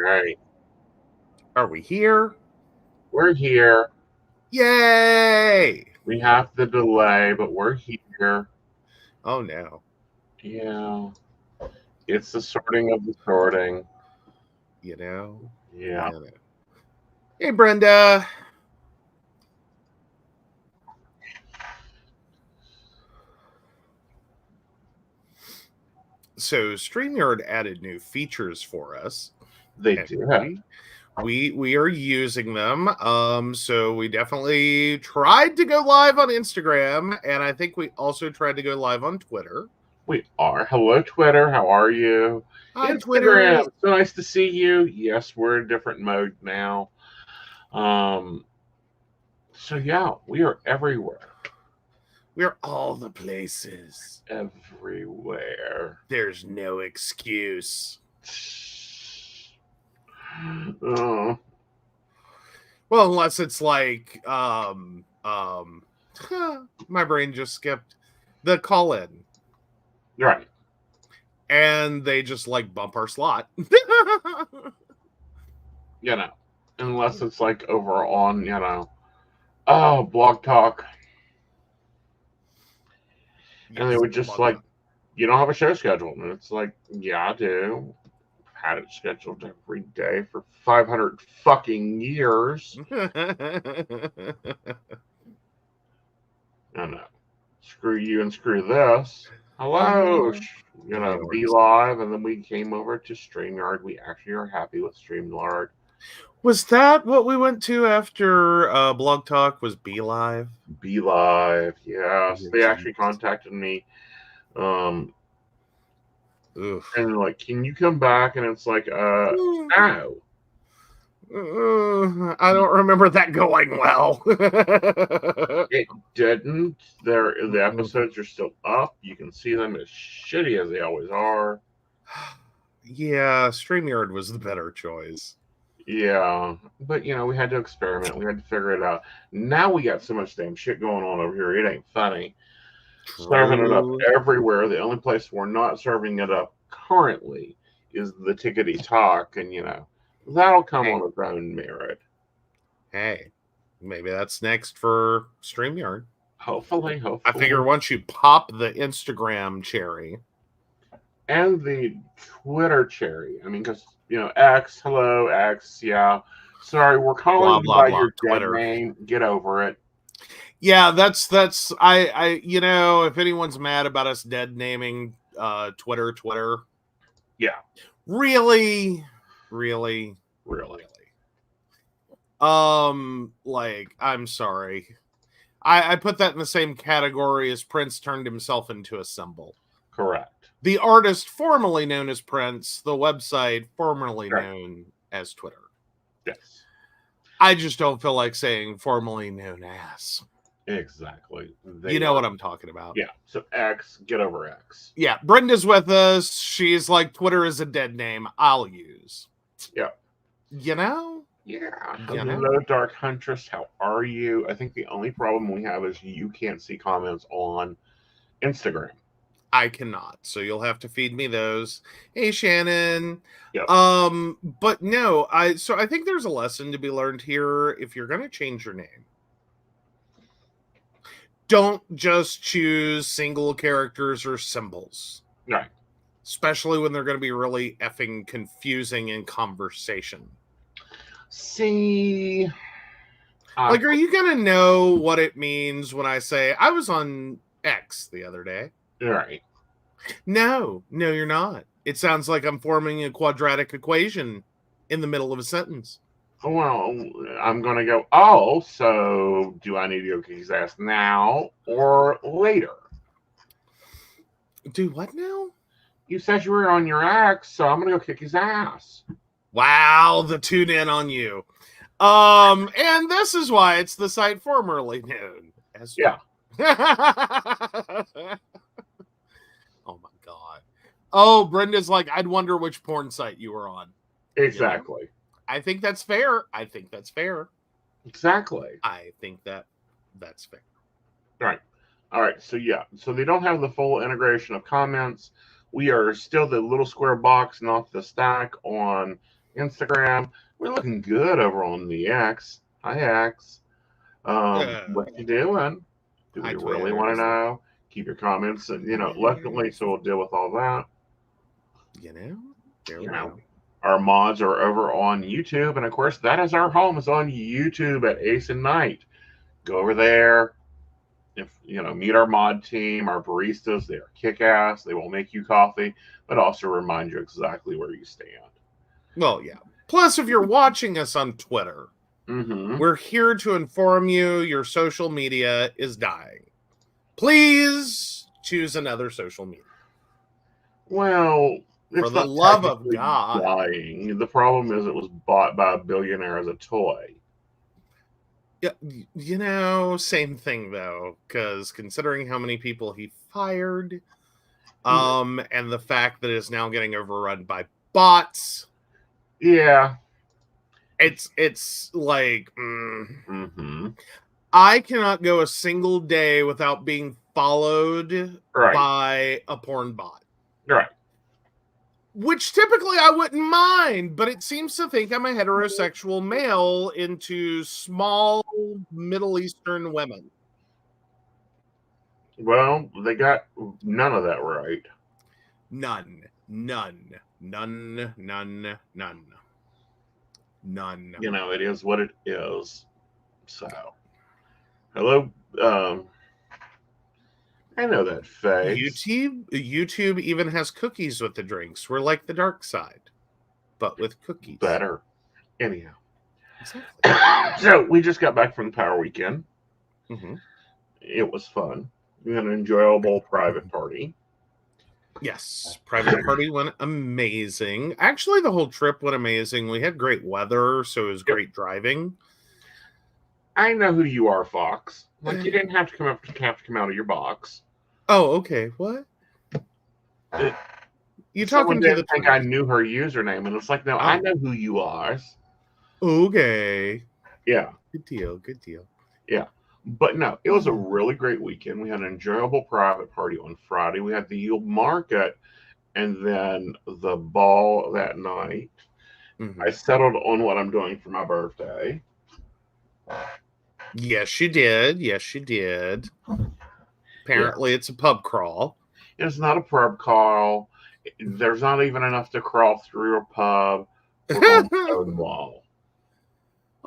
right. Are we here? We're here. Yay! We have the delay, but we're here. Oh no. Yeah. It's the sorting of the sorting. You know? Yeah. Hey, Brenda. So StreamYard added new features for us. They do have. We are using them. So we definitely tried to go live on Instagram, and I think we also tried to go live on Twitter. We are. Hello, Twitter. How are you? Hi, Instagram. Twitter. So nice to see you. Yes, we're in different mode now. So yeah, we are everywhere. We're all the places. Everywhere. There's no excuse. Oh. Well, unless it's like my brain just skipped the call in. Right. And they just like bump our slot. Unless it's like over on, Blog Talk. Yes, And they would just like, you don't have a show scheduled. And it's like, yeah, I do. Had it scheduled every day for 500 fucking years. I know. Screw you and screw this. Hello. Be live. And then we came over to StreamYard. We actually are happy with StreamYard. Was that what we went to after Blog Talk? Was Be Live? Be Live, yes. They actually contacted me. And they're like, can you come back? And it's like, no. I don't remember that going well. It didn't. The episodes are still up. You can see them as shitty as they always are. Yeah, StreamYard was the better choice. Yeah, but we had to experiment. We had to figure it out. Now we got so much damn shit going on over here. It ain't funny. Serving it up everywhere. The only place we're not serving it up currently is the Tickety Talk, and that'll come on its own merit. Hey, maybe that's next for StreamYard. Hopefully. I figure once you pop the Instagram cherry and the Twitter cherry, I mean, because X, hello X, yeah. Sorry, we're calling you by your dead name. Get over it. Yeah, that's I if anyone's mad about us dead naming Twitter. Yeah. Really. Like, I'm sorry. I put that in the same category as Prince turned himself into a symbol. Correct. The artist formerly known as Prince, the website formerly known as Twitter. Yes. I just don't feel like saying formerly known as. Exactly. You know what I'm talking about. Yeah. So X, get over X. Yeah. Brenda's with us. She's like, Twitter is a dead name. I'll use. Yeah. Yeah. Hello, Dark Huntress. How are you? I think the only problem we have is you can't see comments on Instagram. I cannot, so you'll have to feed me those. Hey, Shannon. Yep. But no, I think there's a lesson to be learned here. If you're gonna change your name, don't just choose single characters or symbols. Right. Especially when they're going to be really effing confusing in conversation. See, like, are you going to know what it means when I say I was on X the other day? Right. No, you're not. It sounds like I'm forming a quadratic equation in the middle of a sentence. Well, I'm going to go, oh, so do I need to go kick his ass now or later? Do what now? You said you were on your ex, so I'm going to go kick his ass. Wow, the tune in on you. And this is why it's the site formerly known as... Yeah. Oh, my God. Oh, Brenda's like, I'd wonder which porn site you were on. Exactly. You know? I think that's fair. Exactly. I think that's fair. Right. All right. So, yeah. So they don't have the full integration of comments. We are still the little square box, not the stack on Instagram. We're looking good over on the X. Hi, X. What you doing? Do we Hi, really want to Twitter. know? Keep your comments, and luckily, so we'll deal with all that. There we go. Our mods are over on YouTube, and of course, that is our home. Is on YouTube at Aeson Knight. Go over there. If meet our mod team, our baristas. They are kick-ass. They will make you coffee, but also remind you exactly where you stand. Well, yeah. Plus, if you're watching us on Twitter, we're here to inform you your social media is dying. Please choose another social media. Well, for the love of God, dying. The problem is it was bought by a billionaire as a toy. Yeah, same thing though, because considering how many people he fired, and the fact that it's now getting overrun by bots. Yeah. It's like I cannot go a single day without being followed by a porn bot. Right. Which typically I wouldn't mind, but it seems to think I'm a heterosexual male into small Middle Eastern women. Well, they got none of that right. None. It is what it is. So, hello. I know that face. YouTube even has cookies with the drinks. We're like the dark side, but with cookies. Better. Anyhow. Exactly. So, we just got back from the Power Weekend. It was fun. We had an enjoyable private party. Yes, private party went amazing. Actually, the whole trip went amazing. We had great weather, so it was great driving. I know who you are, Fox. Like, you didn't have to come out of your box. Oh, okay. What? You talking to the? I think I knew her username, and it's like, no, I know who you are. Okay. Yeah. Good deal. Yeah. But no, it was a really great weekend. We had an enjoyable private party on Friday. We had the Yield Market and then the ball that night. I settled on what I'm doing for my birthday. Yes, you did. Apparently, it's a pub crawl. It's not a pub crawl. There's not even enough to crawl through a pub. We're on Stonewall.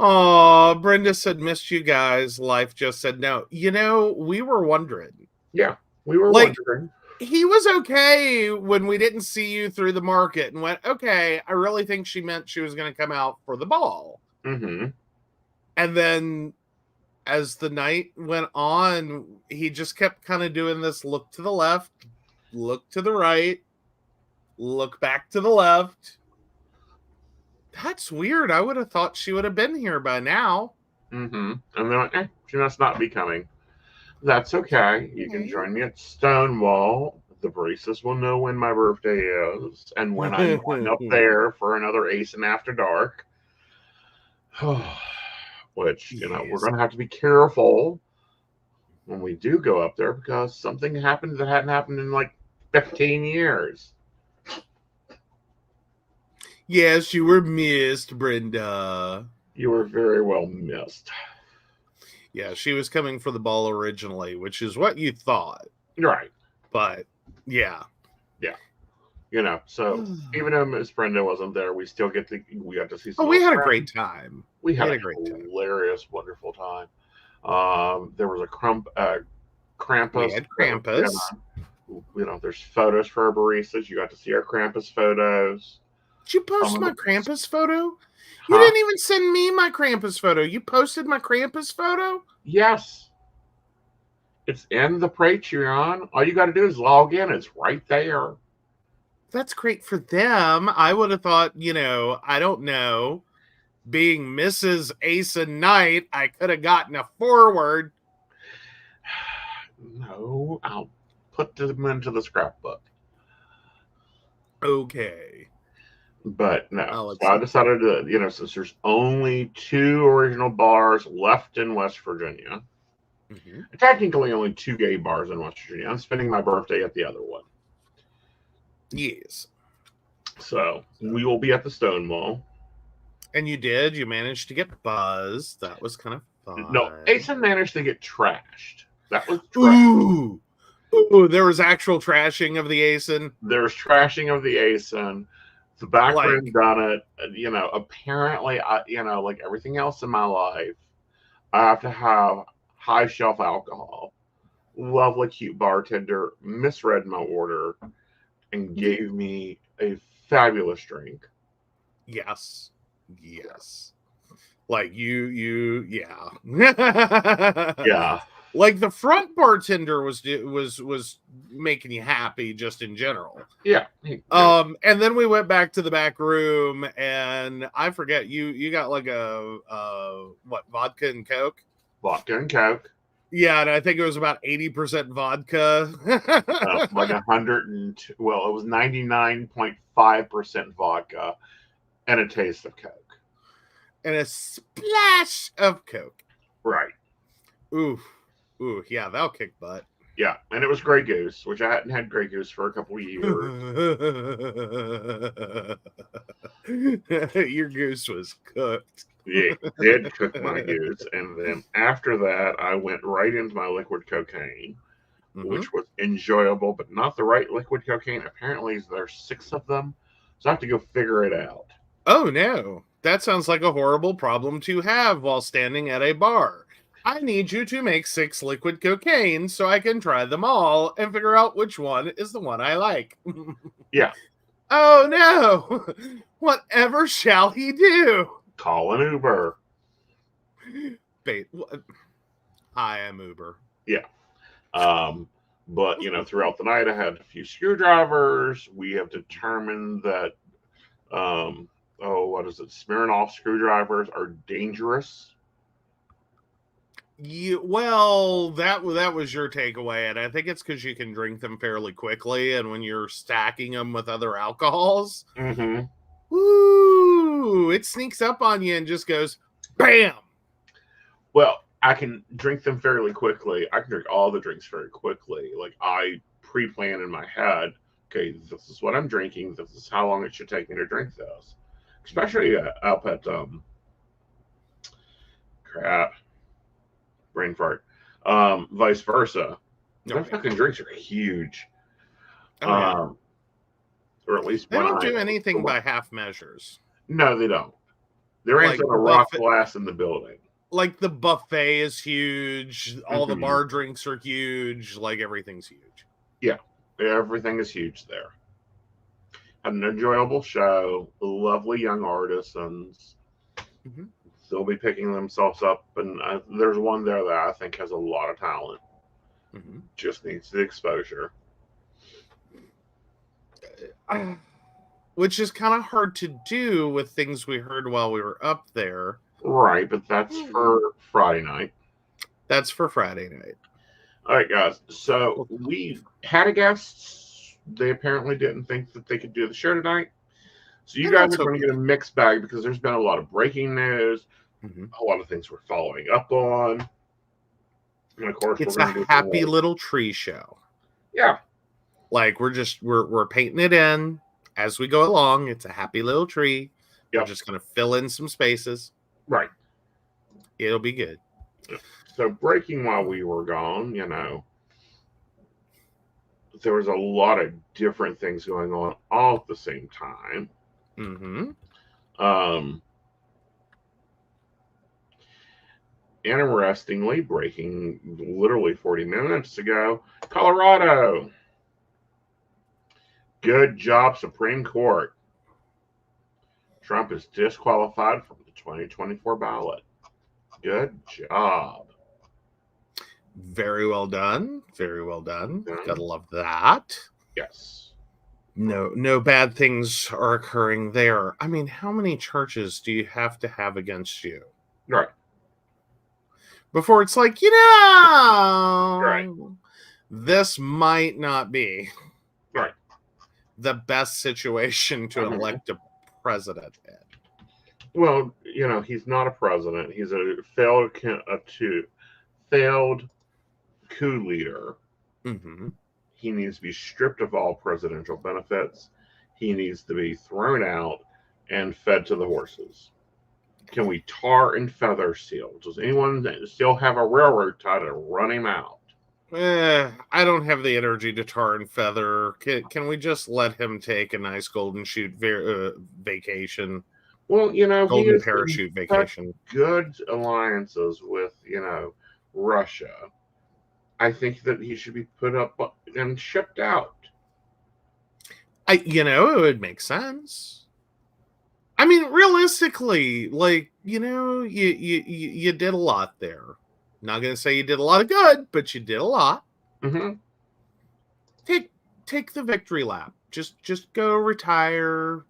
Oh, Brenda said, missed you guys. Life just said no. We were wondering. Yeah, we were wondering. He was okay when we didn't see you through the market and went, okay, I really think she meant she was going to come out for the ball. And then as the night went on, he just kept kind of doing this look to the left, look to the right, look back to the left. That's weird. I would have thought she would have been here by now. And they're like, she must not be coming. That's okay. You can join me at Stonewall. The baristas will know when my birthday is and when I'm going up there for another Aeson After Dark. Which, we're going to have to be careful when we do go up there because something happened that hadn't happened in like 15 years. Yes, you were missed, Brenda. You were very well missed. Yeah, she was coming for the ball originally, which is what you thought. Right. But, yeah. Yeah. So even though Miss Brenda wasn't there, we got to see some. Oh, we had a great time. We had a great hilarious, wonderful time. There was a Krampus. We had Krampus. There's photos for our baristas. You got to see our Krampus photos. Did you post my Krampus photo? You didn't even send me my Krampus photo. You posted my Krampus photo? Yes. It's in the Patreon. All you got to do is log in. It's right there. That's great for them. I would have thought, I don't know, being Mrs. Aeson Knight, I could have gotten a forward. No, I'll put them into the scrapbook. Okay. But no, so I decided to, since there's only 2 original bars left in West Virginia, technically only 2 gay bars in West Virginia, I'm spending my birthday at the other one. Yes. So we will be at the Stonewall. And you did. You managed to get Buzz. That was kind of fun. No, Aeson managed to get trashed. That was trash. Ooh, there was actual trashing of the Aeson. There was trashing of the Aeson. The backroom done it. Apparently, like everything else in my life, I have to have high shelf alcohol. Lovely, cute bartender misread my order and gave me a fabulous drink. Yes. Like yeah. Yeah. Like the front bartender was making you happy just in general. Yeah. And then we went back to the back room, and I forget you got like a vodka and Coke. Vodka and Coke. Yeah, and I think it was about 80% vodka. Like 100 it was 99.5% vodka and a taste of Coke. And a splash of Coke. Right. Ooh, yeah, that'll kick butt. Yeah, and it was Grey Goose, which I hadn't had Grey Goose for a couple of years. Your goose was cooked. Yeah, did cook my goose. And then after that, I went right into my liquid cocaine, which was enjoyable, but not the right liquid cocaine. Apparently, there's 6 of them, so I have to go figure it out. Oh, no. That sounds like a horrible problem to have while standing at a bar. I need you to make 6 liquid cocaine so I can try them all and figure out which one is the one I like. Yeah. Oh, no. Whatever shall he do? Call an Uber. Hi, I'm Uber. Yeah. But, throughout the night, I had a few screwdrivers. We have determined that, Smirnoff screwdrivers are dangerous. Well, that was your takeaway, and I think it's because you can drink them fairly quickly, and when you're stacking them with other alcohols, woo, it sneaks up on you and just goes, bam! Well, I can drink them fairly quickly. I can drink all the drinks very quickly. Like, I pre-plan in my head, okay, this is what I'm drinking. This is how long it should take me to drink this. Especially up at, brain fart. Vice versa. Their fucking drinks are huge. Or at least they don't do anything by half measures. No, they don't. There ain't a rock glass in the building. Like the buffet is huge. All the bar drinks are huge. Like everything's huge. Yeah, everything is huge there. Had an enjoyable show. Lovely young artisans. They'll be picking themselves up, and there's one there that I think has a lot of talent. Just needs the exposure. Which is kind of hard to do with things we heard while we were up there. Right, but that's for Friday night. That's for Friday night. All right, guys. So we had a guest. They apparently didn't think that they could do the show tonight. So you guys are going to get a mixed bag because there's been a lot of breaking news, a lot of things we're following up on. And of course, it's a happy little tree show. Yeah. Like we're painting it in as we go along. It's a happy little tree. We're just going to fill in some spaces. Right. It'll be good. So breaking while we were gone, there was a lot of different things going on all at the same time. Interestingly, breaking literally 40 minutes ago, Colorado. Good job, Supreme Court. Trump is disqualified from the 2024 ballot. Good job. Very well done. Very well done. Gotta love that. Yes. No bad things are occurring there. I mean, how many charges do you have to have against you? Right. Before it's like, right, this might not be the best situation to elect a president in. Well, he's not a president. He's a failed coup leader. He needs to be stripped of all presidential benefits. He needs to be thrown out and fed to the horses. Can we tar and feather seal? Does anyone still have a railroad tie to run him out? I don't have the energy to tar and feather. Can we just let him take a nice golden shoot vacation? Well, he Golden is parachute in vacation. good alliances with, Russia. I think that he should be put up and shipped out. It would make sense. I mean, realistically, you did a lot there. Not gonna say you did a lot of good, but you did a lot. Mm-hmm. Take the victory lap. Just go retire.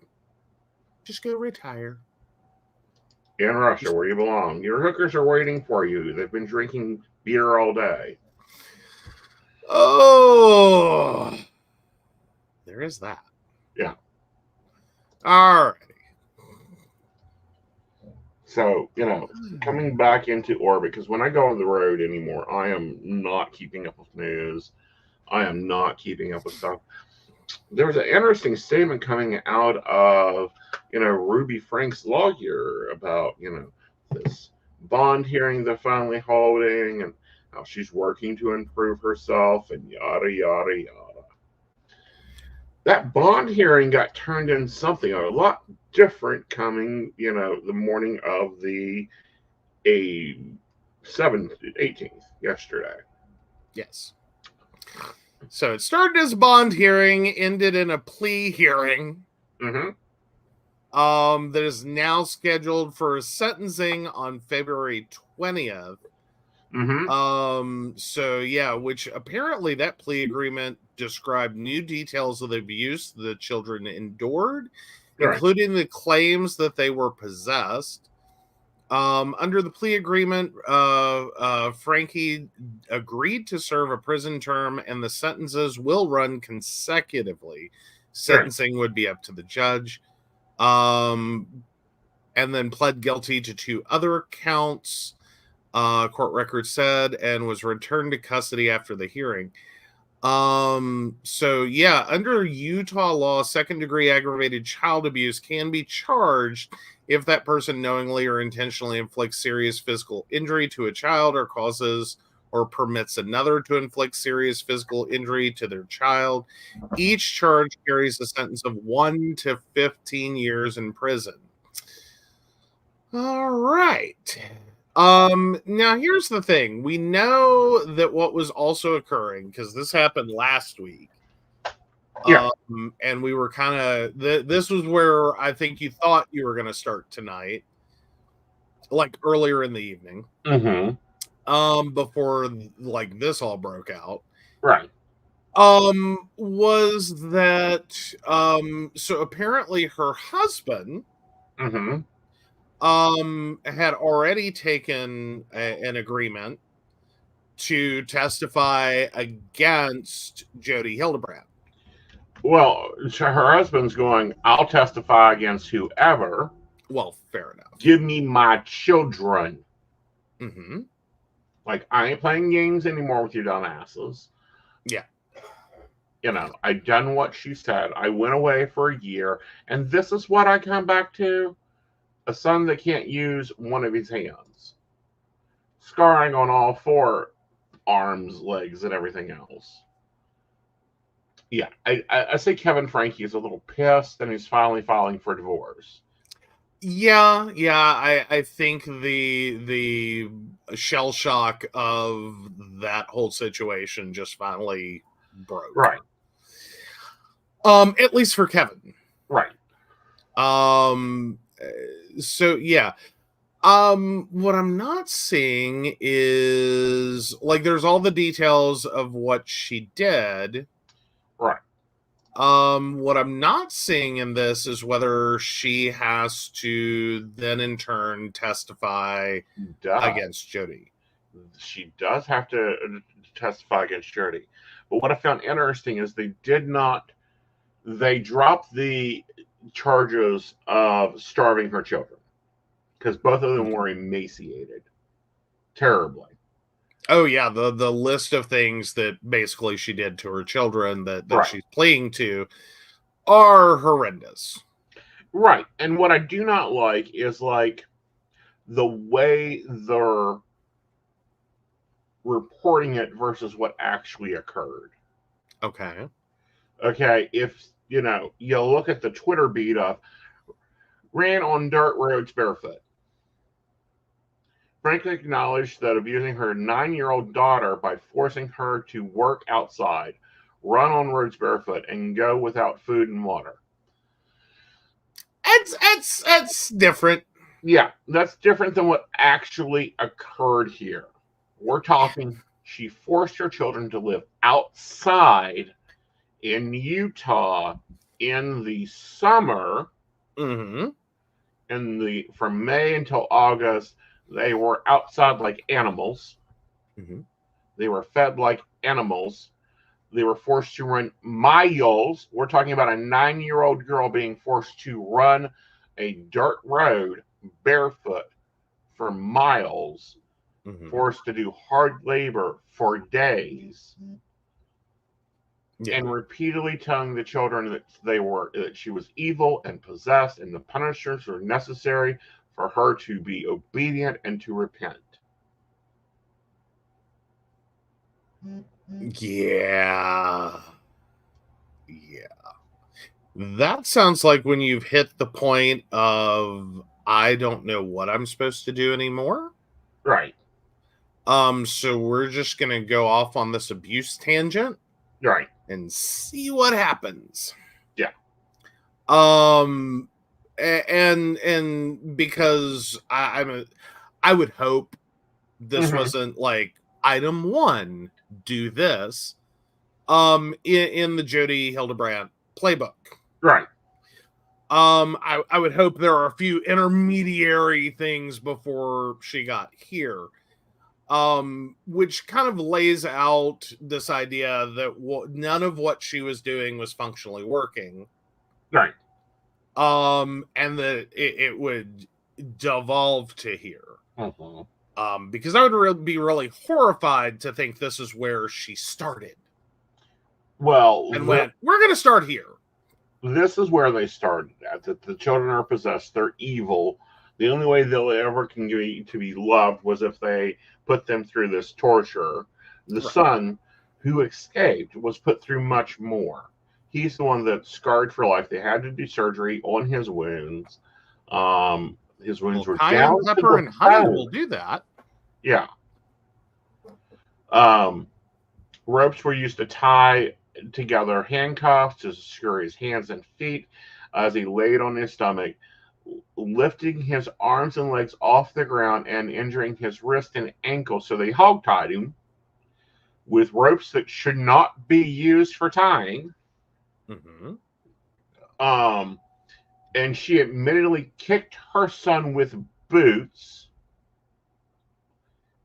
Just go retire. In Russia, where you belong. Your hookers are waiting for you. They've been drinking beer all day. Oh, there is that. Yeah. All right. So, coming back into orbit, because when I go on the road anymore, I am not keeping up with news. I am not keeping up with stuff. There was an interesting statement coming out of, Ruby Frank's lawyer about, this bond hearing they're finally holding and how she's working to improve herself and yada, yada, yada. That bond hearing got turned into something a lot different coming, the morning of the 18th, yesterday. Yes. So it started as a bond hearing, ended in a plea hearing. Mm-hmm. That is now scheduled for sentencing on February 20th. Mm-hmm. So yeah, which apparently that plea agreement described new details of the abuse the children endured, right, including the claims that they were possessed. Under the plea agreement, Frankie agreed to serve a prison term, and the sentences will run consecutively. Sentencing would be up to the judge. And then pled guilty to 2 other counts, court record said, and was returned to custody after the hearing. So yeah, under Utah law, second-degree aggravated child abuse can be charged if that person knowingly or intentionally inflicts serious physical injury to a child or causes or permits another to inflict serious physical injury to their child. Each charge carries a sentence of 1 to 15 years in prison. All right. Now here's the thing. We know that what was also occurring, because this happened last week. Yeah. And we were kind of, this was where I think you thought you were going to start tonight, like earlier in the evening. Mm-hmm. Before like this all broke out. Right. Was that, so apparently her husband, mm-hmm, had already taken an agreement to testify against Jody Hildebrand. Well, her husband's going, I'll testify against whoever. Well, fair enough. Give me my children. Mm-hmm. Like, I ain't playing games anymore with you dumbasses. Yeah. I done what she said. I went away for a year, and this is what I come back to. A son that can't use one of his hands. Scarring on all 4 arms, legs, and everything else. Yeah, I say Kevin Frankie is a little pissed, and he's finally filing for divorce. Yeah, I think the shell shock of that whole situation just finally broke. Right. At least for Kevin. Right. So yeah. What I'm not seeing is like there's all the details of what she did. Right. What I'm not seeing in this is whether she has to then in turn testify against Jody. She does have to testify against Jody. But what I found interesting is they dropped the charges of starving her children because both of them were emaciated terribly. Oh yeah, the list of things that basically she did to her children that right, she's pleading to are horrendous. Right. And what I do not like is like the way they're reporting it versus what actually occurred. Okay. Okay, if you look at the Twitter beat of ran on dirt roads barefoot. Frankly acknowledged that abusing her 9-year-old daughter by forcing her to work outside, run on roads barefoot, and go without food and water. That's different. Yeah, that's different than what actually occurred here. We're talking she forced her children to live outside in Utah in the summer. Mm-hmm. From May until August, they were outside like animals. Mm-hmm. They were fed like animals. They were forced to run miles. We're talking about a 9-year-old girl being forced to run a dirt road barefoot for miles, Mm-hmm. forced to do hard labor for days, and repeatedly telling the children that she was evil and possessed, and the punishments were necessary for her to be obedient and to repent. Yeah. That sounds like when you've hit the point of I don't know what I'm supposed to do anymore. Right. So we're just gonna go off on this abuse tangent. Right. And see what happens. Yeah. And because I would hope this wasn't like item 1, do this. In the Jody Hildebrandt playbook. Right. I would hope there are a few intermediary things before she got here. Which kind of lays out this idea that none of what she was doing was functionally working. Right. And that it would devolve to here. Because I would be really horrified to think this is where she started. Well, and we're going to start here. This is where they started at. That the children are possessed. They're evil. The only way they'll ever can be loved was if they put them through this torture. The son, who escaped, was put through much more. He's the one that's scarred for life. They had to do surgery on his wounds. His wounds were cayenne pepper and honey will do that. Yeah. Ropes were used to tie together handcuffs to secure his hands and feet as he laid on his stomach, lifting his arms and legs off the ground and injuring his wrist and ankle. So they hogtied him with ropes that should not be used for tying. And she admittedly kicked her son with boots,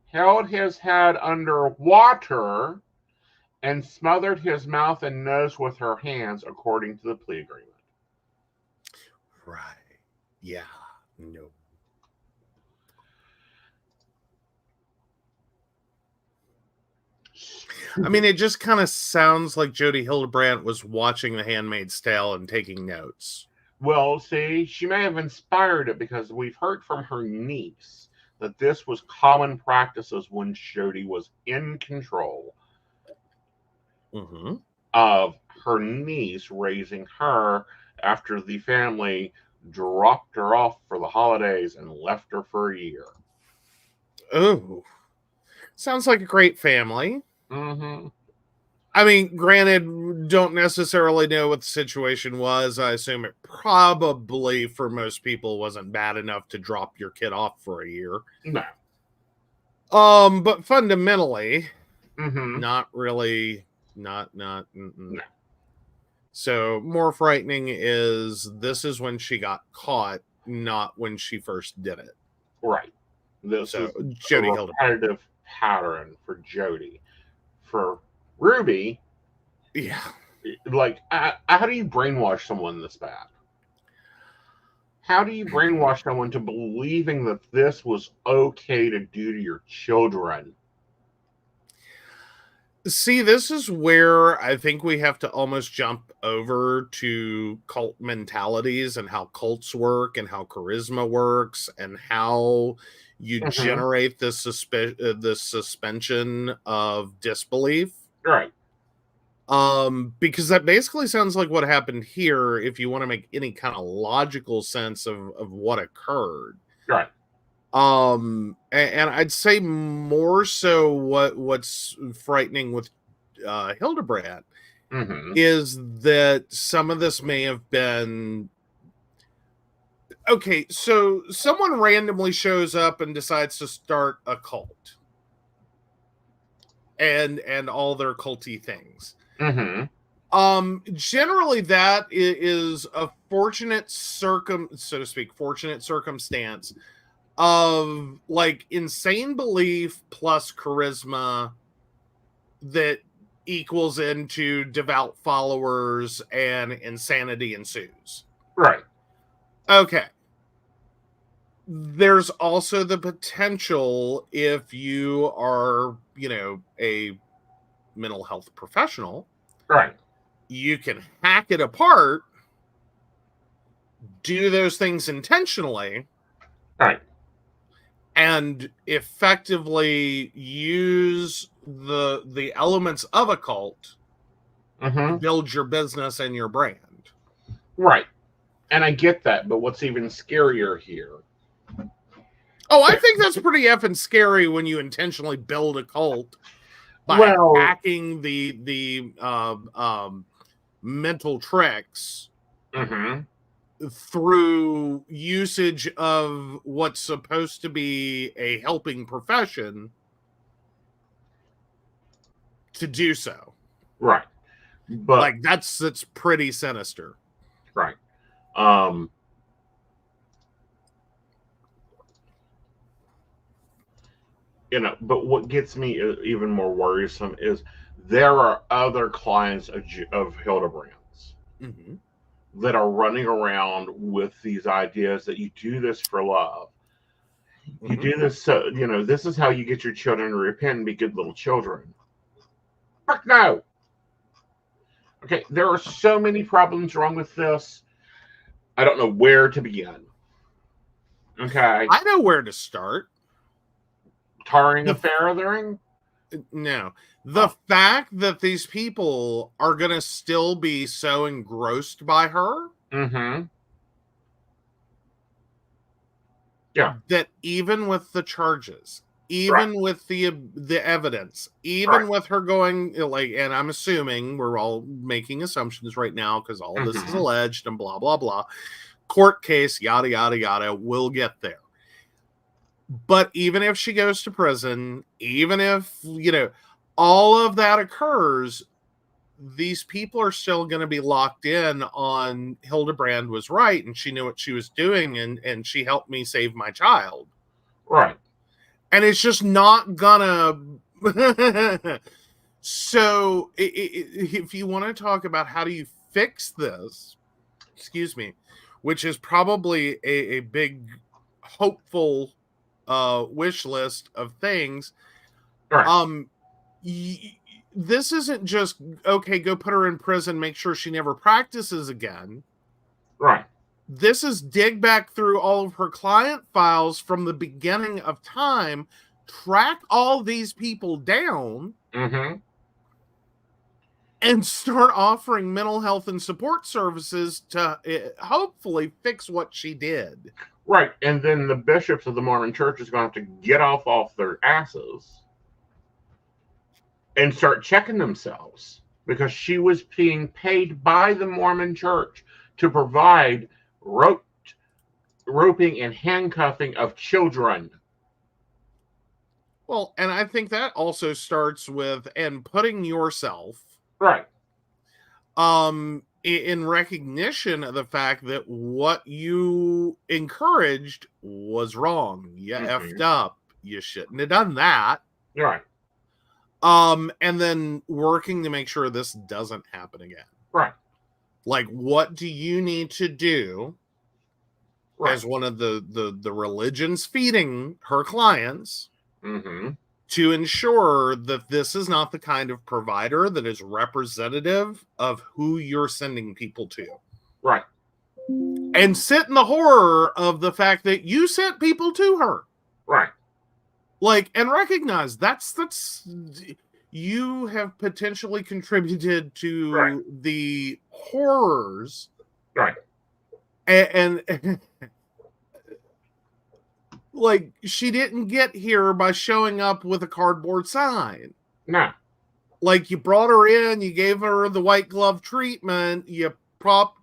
held his head under water, and smothered his mouth and nose with her hands, according to the plea agreement. Right. Yeah. No. I mean, it just kind of sounds like Jody Hildebrandt was watching The Handmaid's Tale and taking notes. Well, see, she may have inspired it because we've heard from her niece that this was common practices when Jody was in control of her niece, raising her after the family dropped her off for the holidays and left her for a year. Oh, sounds like a great family. I mean, granted, don't necessarily know what the situation was. I assume it probably, for most people, wasn't bad enough to drop your kid off for a year. No. But fundamentally, not really, no. So more frightening is this is when she got caught, not when she first did it. Right. This is Jody a repetitive pattern for Jody. For Ruby, yeah, like how do you brainwash someone this bad? How do you brainwash someone to believing that this was okay to do to your children? See, this is where I think we have to almost jump over to cult mentalities and how cults work and how charisma works and how you generate this suspension of disbelief. Right. Because that basically sounds like what happened here if you want to make any kind of logical sense of what occurred. Right. And I'd say more so what's frightening with Hildebrand is that some of this may have been okay. So someone randomly shows up and decides to start a cult, and all their culty things. Generally that is a fortunate circumstance of like insane belief plus charisma that equals into devout followers and insanity ensues. Right. Okay. There's also the potential if you are, a mental health professional. Right. You can hack it apart, do those things intentionally. Right. And effectively use the elements of a cult to build your business and your brand. Right. And I get that, but what's even scarier here? Oh, I think that's pretty effing scary when you intentionally build a cult by hacking the mental tricks through usage of what's supposed to be a helping profession to do so. Right. But like that's pretty sinister. Right. But what gets me even more worrisome is there are other clients of Hildebrand's that are running around with these ideas that you do this for love. You do this so, this is how you get your children to repent and be good little children. Fuck no. Okay, there are so many problems wrong with this. I don't know where to begin. Okay. I know where to start. Tarring a feathering? No. The fact that these people are going to still be so engrossed by her. Yeah. That even with the charges, even with the evidence, even with her going, and I'm assuming we're all making assumptions right now because all this is alleged and blah, blah, blah. Court case, yada, yada, yada. We'll get there. But even if she goes to prison, even if, all of that occurs, these people are still going to be locked in on Hildebrand was right and she knew what she was doing and she helped me save my child. Right. And it's just not gonna. So if you want to talk about how do you fix this, which is probably a big hopeful wish list of things. Right. This isn't just okay, go put her in prison, make sure she never practices again. Right. This is dig back through all of her client files from the beginning of time, track all these people down, and start offering mental health and support services to hopefully fix what she did. Right. And then the bishops of the Mormon Church is going to have to get off their asses and start checking themselves because she was being paid by the Mormon Church to provide roping and handcuffing of children. Well, and I think that also starts with putting yourself right in recognition of the fact that what you encouraged was wrong. You effed up. You shouldn't have done that. Right. And then working to make sure this doesn't happen again. Right. Like, what do you need to do as one of the religions feeding her clients to ensure that this is not the kind of provider that is representative of who you're sending people to. Right. And sit in the horror of the fact that you sent people to her. Right. Like, and recognize that's you have potentially contributed to the horrors. Right. And like, she didn't get here by showing up with a cardboard sign. No. Like, you brought her in, you gave her the white glove treatment, you propped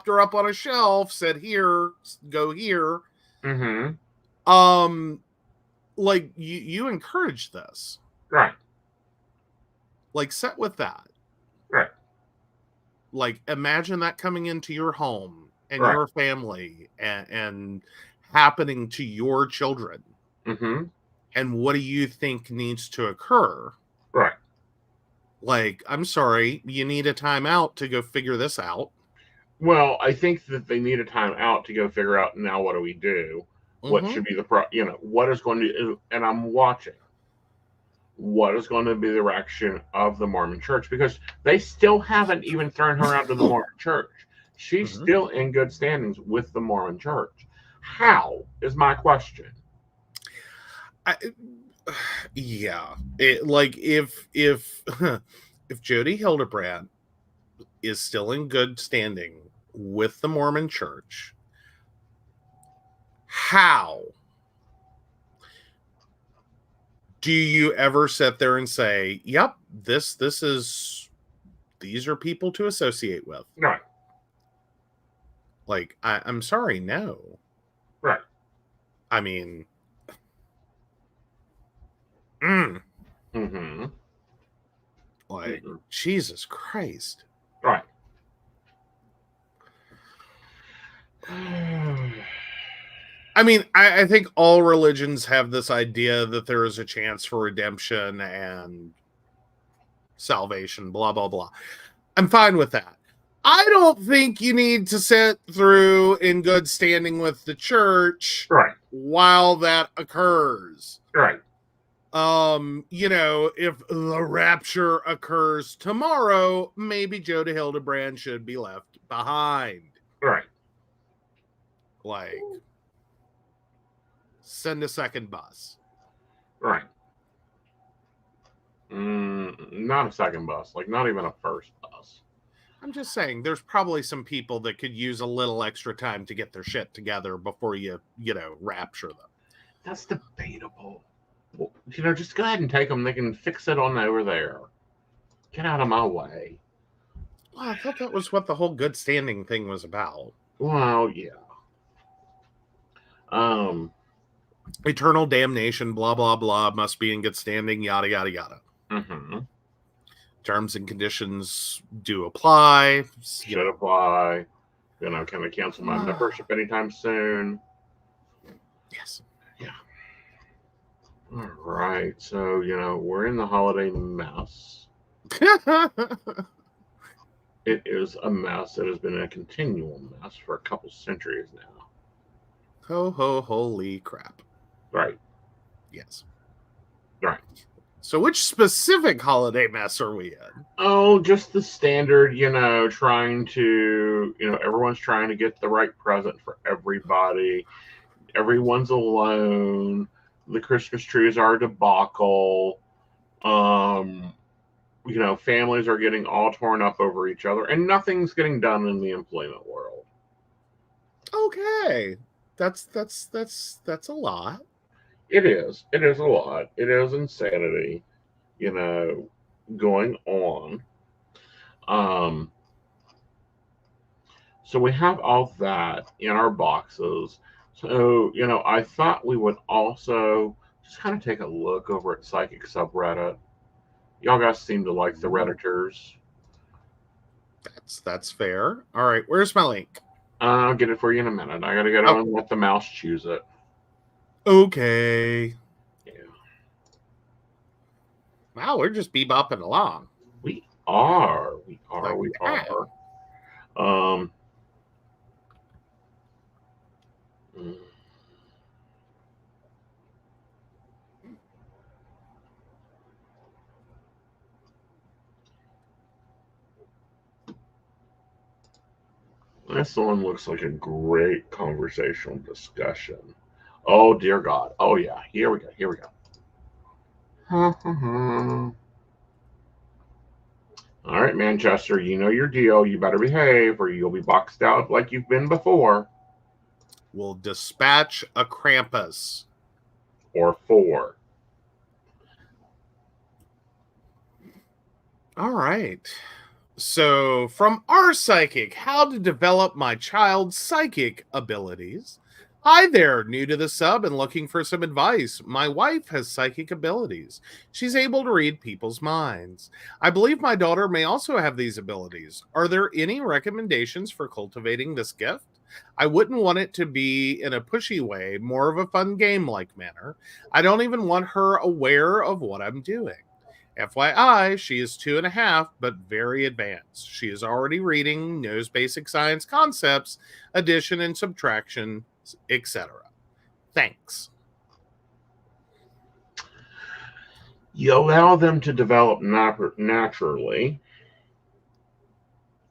her up on a shelf, said, here, go here. Mm-hmm. Like, you encourage this. Right. Like, sit with that. Right. Like, imagine that coming into your home and right. your family and happening to your children. Mm-hmm. And what do you think needs to occur? Right. Like, I'm sorry, you need a timeout to go figure this out. Well, I think that they need a timeout to go figure out, now what do we do? What should be the what is going to, and I'm watching what is going to be the reaction of the Mormon church, because they still haven't even thrown her out of the Mormon church. She's still in good standings with the Mormon church. How is my question? Yeah, like if Jody Hildebrand is still in good standing with the Mormon church, how do you ever sit there and say, yep, these are people to associate with? Right. Like, I'm sorry, no. Right. I mean, like, Jesus Christ. Right. I mean, I think all religions have this idea that there is a chance for redemption and salvation, blah, blah, blah. I'm fine with that. I don't think you need to sit through in good standing with the church while that occurs. Right. If the rapture occurs tomorrow, maybe Jody Hildebrand should be left behind. Right. Like, send a second bus. Right. Not a second bus. Like, not even a first bus. I'm just saying, there's probably some people that could use a little extra time to get their shit together before you rapture them. That's debatable. Well, just go ahead and take them. They can fix it on over there. Get out of my way. Well, I thought that was what the whole good standing thing was about. Well, yeah. Eternal damnation, blah, blah, blah, must be in good standing, yada, yada, yada. Mm-hmm. Terms and conditions do apply. Should apply. Can I cancel my membership anytime soon? Yes. Yeah. All right. So, we're in the holiday mess. It is a mess that has been a continual mess for a couple centuries now. Holy crap. Right. Yes. Right. So which specific holiday mess are we in? Oh, just the standard, trying to, everyone's trying to get the right present for everybody. Everyone's alone. The Christmas trees are a debacle. Families are getting all torn up over each other, and nothing's getting done in the employment world. Okay. That's a lot. It is. It is a lot. It is insanity, going on. So we have all that in our boxes. So, I thought we would also just kind of take a look over at Psychic Subreddit. Y'all guys seem to like the Redditors. That's fair. All right, where's my link? I'll get it for you in a minute. I gotta get on and let the mouse choose it. Okay. Yeah. Wow, we're just bebopping along. We are. We are. This one looks like a great conversational discussion. Oh, dear God. Oh, yeah. Here we go. Here we go. All right, Manchester, you know your deal. You better behave or you'll be boxed out like you've been before. We'll dispatch a Krampus. Or 4. All right. So, from our psychic, how to develop my child's psychic abilities. Hi there, new to the sub and looking for some advice. My wife has psychic abilities. She's able to read people's minds. I believe my daughter may also have these abilities. Are there any recommendations for cultivating this gift? I wouldn't want it to be in a pushy way, more of a fun game-like manner. I don't even want her aware of what I'm doing. FYI, she is 2.5, but very advanced. She is already reading, knows basic science concepts, addition and subtraction, etc. Thanks. You allow them to develop naturally.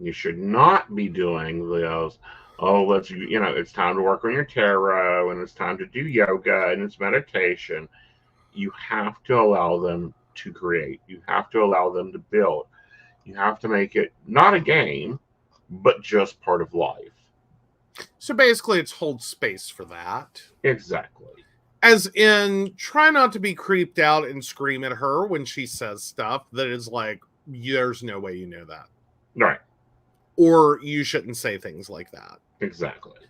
You should not be doing those. Oh, it's time to work on your tarot and it's time to do yoga and it's meditation. You have to allow them to create. You have to allow them to build. You have to make it not a game, but just part of life. So basically, it's hold space for that. Exactly. As in, try not to be creeped out and scream at her when she says stuff that is like, there's no way you know that. Right. Or you shouldn't say things like that. Exactly.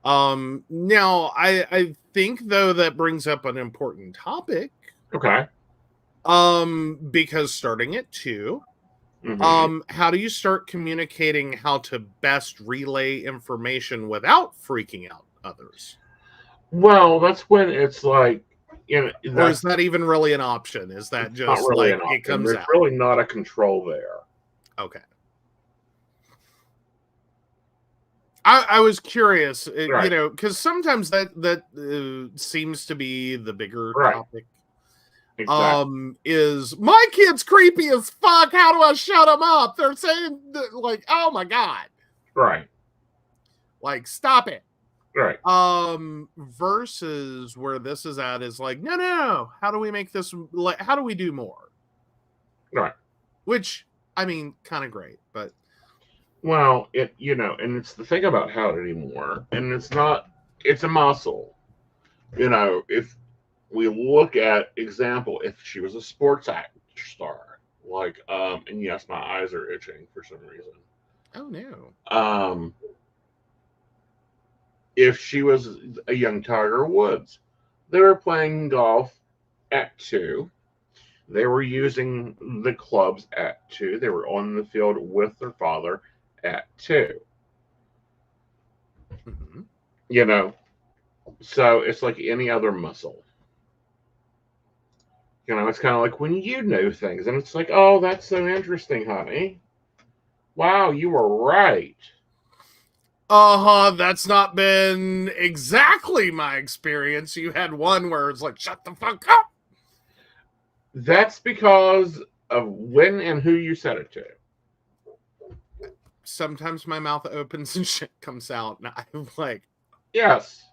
Now, I think, though, that brings up an important topic. Okay. Because starting at 2, mm-hmm. How do you start communicating how to best relay information without freaking out others? Well, that's when it's like, or is that even really an option? Is that just really like it comes There's out? really not a control there. Okay. I was curious, right. because sometimes that seems to be the bigger topic. Exactly. Is my kid's creepy as fuck? How do I shut them up? They're saying like, oh my God. Right. Like, stop it. Right. Versus where this is at is like, no. How do we make this, like, how do we do more? Right. Which, I mean, kind of great, but. Well, and it's the thing about how to do more, and it's a muscle. If we look at example, if she was a sports actor star, like, and yes, my eyes are itching for some reason. Oh no. If she was a young Tiger Woods, they were playing golf at 2. They were using the clubs at 2. They were on the field with their father at 2. Mm-hmm. So it's like any other muscle. It's kind of like when you know things, and it's like, oh, that's so interesting, honey. Wow, you were right. That's not been exactly my experience. You had one where it's like, shut the fuck up. That's because of when and who you said it to. Sometimes my mouth opens and shit comes out, and I'm like, yes.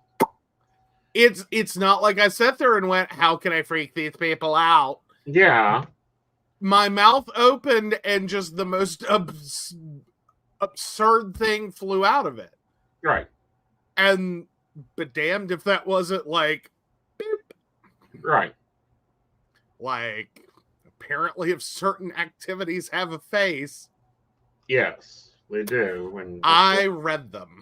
It's not like I sat there and went, how can I freak these people out? Yeah. My mouth opened and just the most absurd thing flew out of it. Right. But damned if that wasn't like, boop. Right. Like, apparently if certain activities have a face. Yes, they do. And I read them.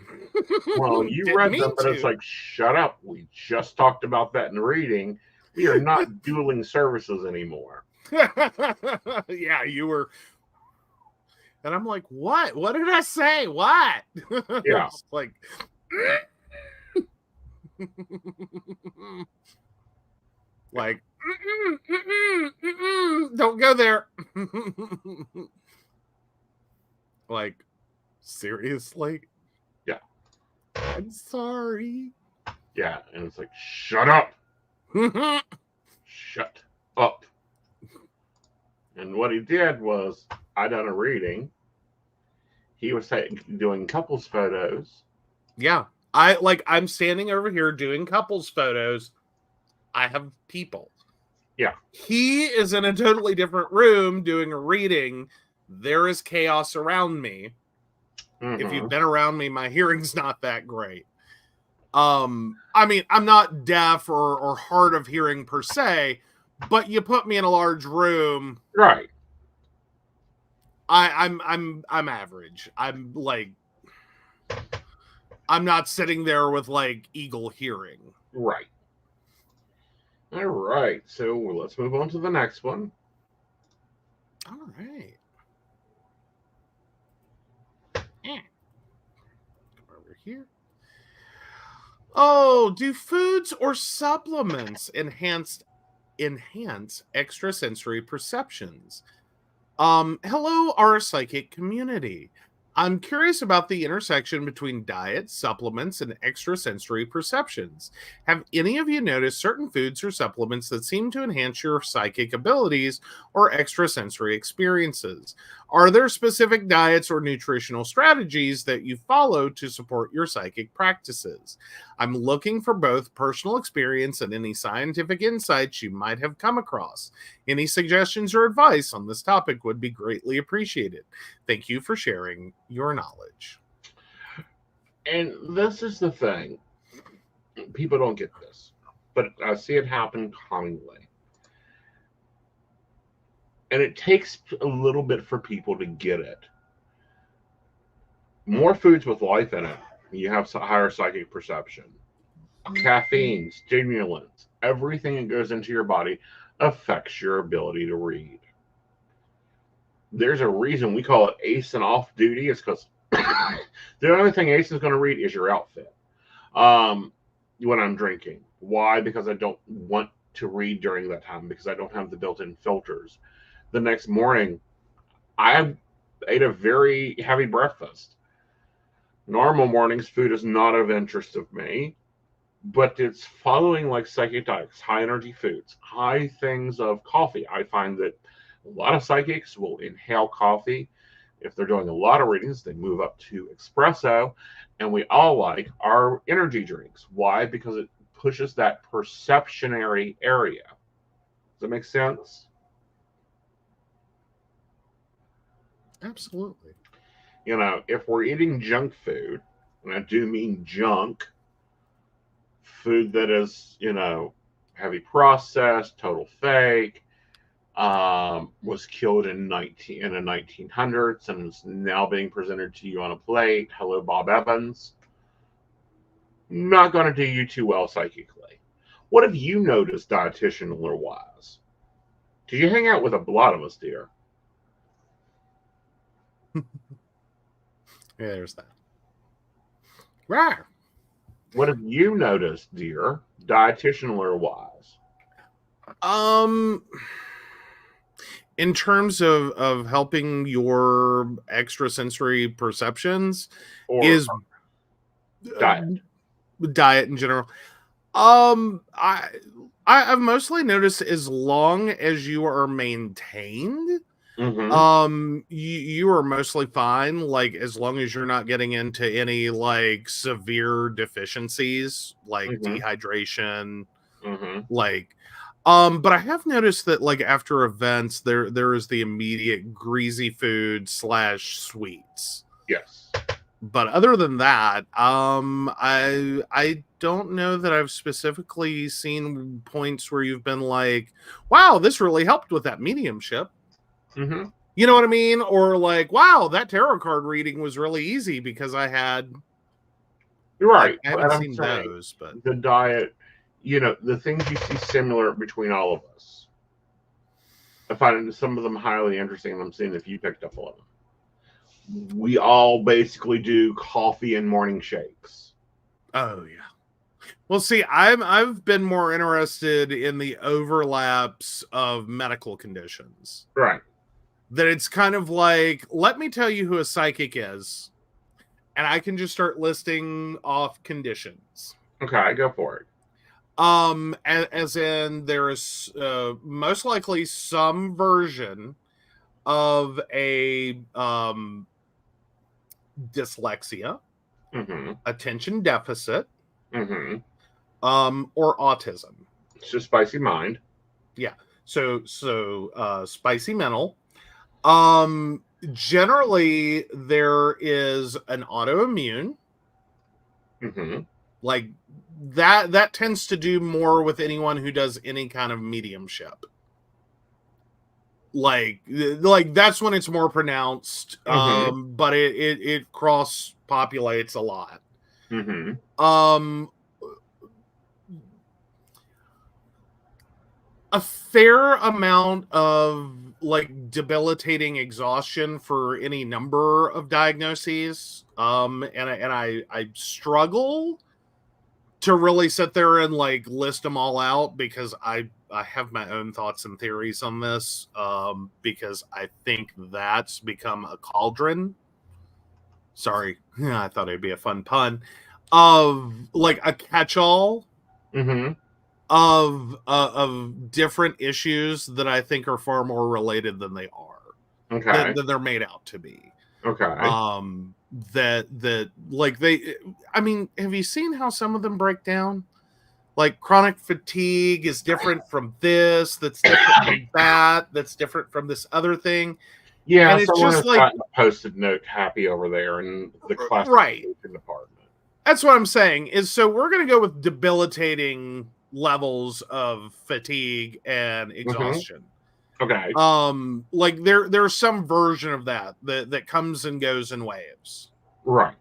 Well, you read them, but it's like, shut up. We just talked about that in reading. We are not dueling services anymore. Yeah, you were. And I'm like, what? What did I say? What? Yeah. Like, like, don't go there. Like, seriously? Yeah. I'm sorry. Yeah, and it's like, shut up. Shut up. And what he did was, I done a reading. He was doing couples photos. Yeah. I'm standing over here doing couples photos. I have people. Yeah. He is in a totally different room doing a reading. There is chaos around me. Mm-hmm. If you've been around me, my hearing's not that great. I mean, I'm not deaf or hard of hearing per se, but you put me in a large room, right? I'm average. I'm like, I'm not sitting there with like eagle hearing. Right. All right. So let's move on to the next one. All right. Over here. Oh, do foods or supplements enhance extrasensory perceptions? Hello, our psychic community. I'm curious about the intersection between diet, supplements, and extrasensory perceptions. Have any of you noticed certain foods or supplements that seem to enhance your psychic abilities or extrasensory experiences? Are there specific diets or nutritional strategies that you follow to support your psychic practices? I'm looking for both personal experience and any scientific insights you might have come across. Any suggestions or advice on this topic would be greatly appreciated. Thank you for sharing your knowledge. And this is the thing. People don't get this, but I see it happen commonly. And it takes a little bit for people to get it. More foods with life in it, you have higher psychic perception. Caffeine, stimulants, everything that goes into your body affects your ability to read. There's a reason we call it Aeson off duty. It's because the only thing Aeson's going to read is your outfit. When I'm drinking. Why? Because I don't want to read during that time because I don't have the built-in filters. The next morning, I ate a very heavy breakfast. Normal mornings, food is not of interest of me, but it's following like psychic diets, high energy foods, high things of coffee. I find that a lot of psychics will inhale coffee. If they're doing a lot of readings, they move up to espresso. And we all like our energy drinks. Why? Because it pushes that perceptionary area. Does that make sense? Absolutely. You know, if we're eating junk food, and I do mean junk, food that is, you know, heavy processed, total fake, was killed in the 1900s and is now being presented to you on a plate. Hello, Bob Evans. Not going to do you too well psychically. What have you noticed, dietitian or wise? Did you hang out with a lot of us, dear? Yeah, there's that. Right. What have you noticed, dear, dietitian or wise? In terms of helping your extrasensory perceptions Or is diet in general. I've mostly noticed as long as you are maintained, you are mostly fine. Like as long as you're not getting into any like severe deficiencies, like dehydration, like. But I have noticed that like after events, there is the immediate greasy food / sweets. Yes. But other than that, I don't know that I've specifically seen points where you've been like, wow, this really helped with that mediumship. You know what I mean? Or like, wow, that tarot card reading was really easy because I had. You're right. I haven't seen those, but the diet, you know, the things you see similar between all of us. I find some of them highly interesting, and I'm seeing if you picked up on them. We all basically do coffee and morning shakes. Oh yeah. Well, see, I've been more interested in the overlaps of medical conditions. Right. That it's kind of like, let me tell you who a psychic is, and I can just start listing off conditions. Okay, go for it. As in there is most likely some version of a dyslexia, Mm-hmm. attention deficit, Mm-hmm. or autism. It's just spicy mind. Yeah. So spicy mental. Generally there is an autoimmune. Mm-hmm. Like that tends to do more with anyone who does any kind of mediumship. Like that's when it's more pronounced. Mm-hmm. But it cross populates a lot. Mm-hmm. A fair amount of like debilitating exhaustion for any number of diagnoses. And I struggle to really sit there and like list them all out because I have my own thoughts and theories on this. Because I think that's become a cauldron. Sorry, I thought it'd be a fun pun of like a catch-all. Mm-hmm. Of different issues that I think are far more related than they are, Okay. than they're made out to be. Okay. That like they, I mean, have you seen how some of them break down? Like chronic fatigue is different from this, that's different from that, that's different from this other thing. Yeah, And it's someone just has like, gotten a post-it note happy over there in the right. classification department. That's what I'm saying is, so we're going to go with debilitating levels of fatigue and exhaustion. Okay. Like there's some version of that comes and goes in waves. Right.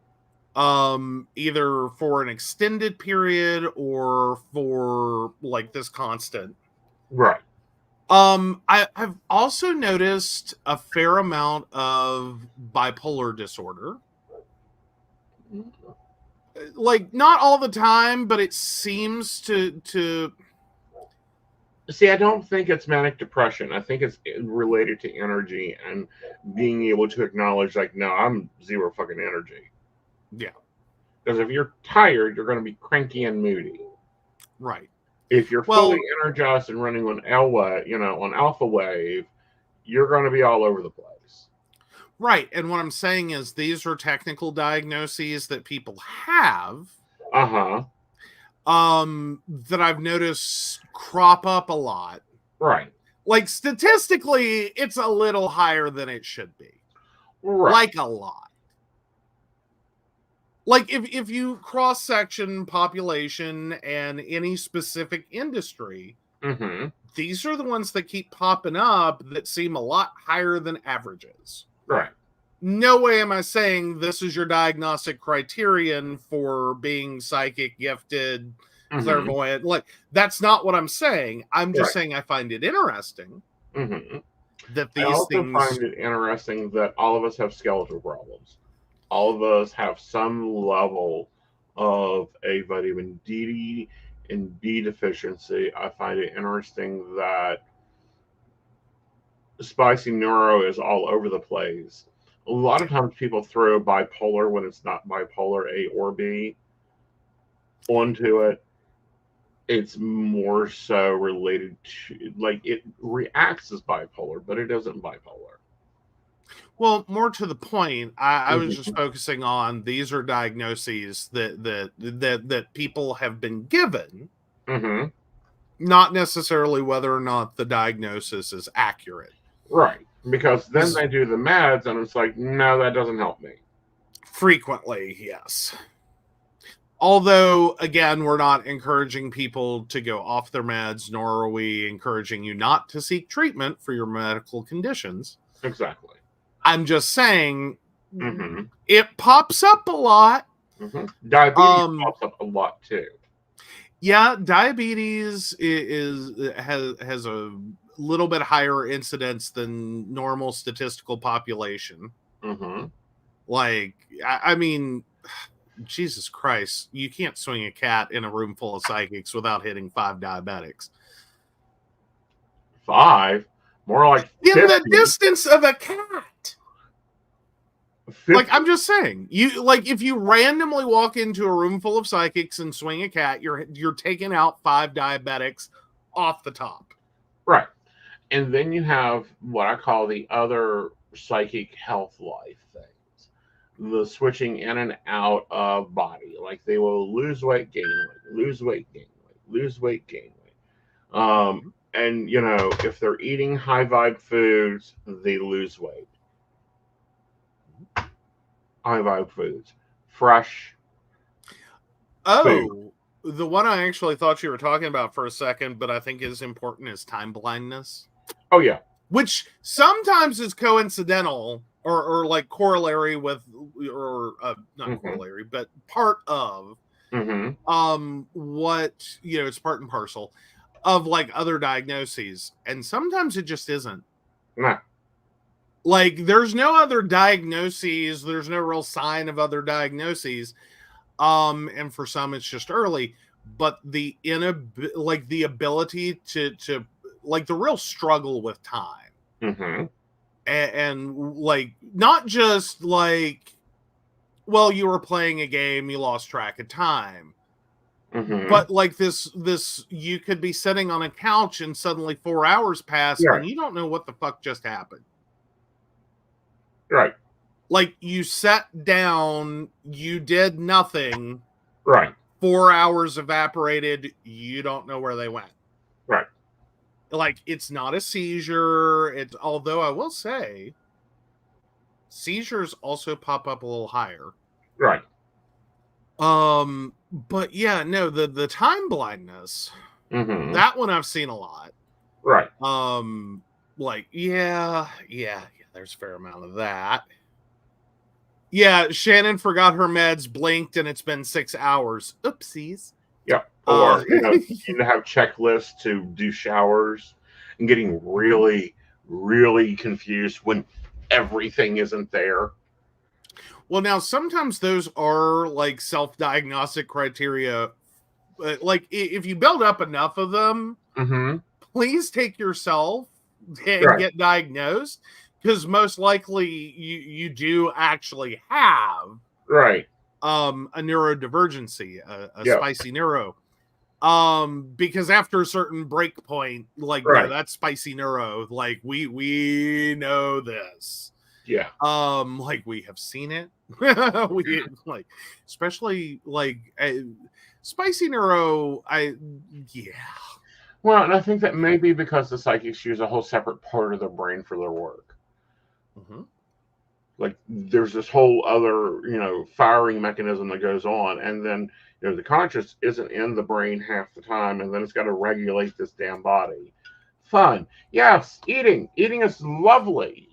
Either for an extended period or for like this constant. Right. I've also noticed a fair amount of bipolar disorder. Like not all the time, but it seems to See, I don't think it's manic depression. I think it's related to energy and being able to acknowledge, like, no, I'm zero fucking energy. Yeah. Because if you're tired, you're going to be cranky and moody. Right. If you're fully energized and running on on alpha wave, you're going to be all over the place. Right. And what I'm saying is these are technical diagnoses that people have. Uh-huh. That I've noticed crop up a lot. Right. Like statistically, it's a little higher than it should be. Right. Like a lot. Like if you cross-section population and any specific industry, mm-hmm. these are the ones that keep popping up that seem a lot higher than averages. Right. No way am I saying this is your diagnostic criterion for being psychic, gifted, clairvoyant. Like, that's not what I'm saying. I'm just saying I find it interesting that these I also things... find it interesting that all of us have skeletal problems. All of us have some level of a vitamin D and B deficiency. I find it interesting that spicy neuro is all over the place. A lot of times people throw bipolar when it's not bipolar A or B onto it. It's more so related to, like, it reacts as bipolar, but it isn't bipolar. Well, more to the point, I was just focusing on these are diagnoses that people have been given, not necessarily whether or not the diagnosis is accurate. Right. Because then they do the meds, and it's like, no, that doesn't help me. Frequently, yes. Although, again, we're not encouraging people to go off their meds, nor are we encouraging you not to seek treatment for your medical conditions. Exactly. I'm just saying it pops up a lot. Diabetes pops up a lot too. Yeah, diabetes has a little bit higher incidence than normal statistical population. Like, I mean, Jesus Christ, you can't swing a cat in a room full of psychics without hitting 5 diabetics. 5? More like 50. In the distance of a cat. 50. Like, I'm just saying, you like if you randomly walk into a room full of psychics and swing a cat, you're taking out 5 diabetics off the top. Right. And then you have what I call the other psychic health life things. the switching in and out of body. Like they will lose weight, gain weight, lose weight, gain weight, lose weight, gain weight. And if they're eating high vibe foods, they lose weight. High vibe foods, fresh. Food. The one I actually thought you were talking about for a second, but I think is important is time blindness. Oh yeah, which sometimes is coincidental or like corollary with, or not corollary, but part of what it's part and parcel of like other diagnoses, and sometimes it just isn't. Nah. Like there's no other diagnoses, there's no real sign of other diagnoses. And for some it's just early, but the ability to like the real struggle with time. And like not just like, well, you were playing a game, you lost track of time. But like this you could be sitting on a couch and suddenly 4 hours pass and you don't know what the fuck just happened. Right. Like you sat down, you did nothing. Right. 4 hours evaporated, you don't know where they went. Right. Like it's not a seizure. Although I will say seizures also pop up a little higher. Right. But yeah, no, the time blindness, that one I've seen a lot. Right. Like, yeah, there's a fair amount of that. Yeah, Shannon forgot her meds, blinked, and it's been 6 hours. Oopsies. Yeah. Or you have checklists to do showers and getting really, really confused when everything isn't there. Well, now sometimes those are like self-diagnostic criteria. Like if you build up enough of them, please take yourself and get diagnosed, because most likely you do actually have a neurodivergency, a spicy neuro. Because after a certain break point, like no, that's spicy neuro. Like we know this. Yeah. Like we have seen it. We like, especially like spicy neuro. Well, and I think that may be because the psychics use a whole separate part of their brain for their work. Like there's this whole other, firing mechanism that goes on, and then the conscious isn't in the brain half the time, and then it's got to regulate this damn body. Fun. Yes, eating is lovely.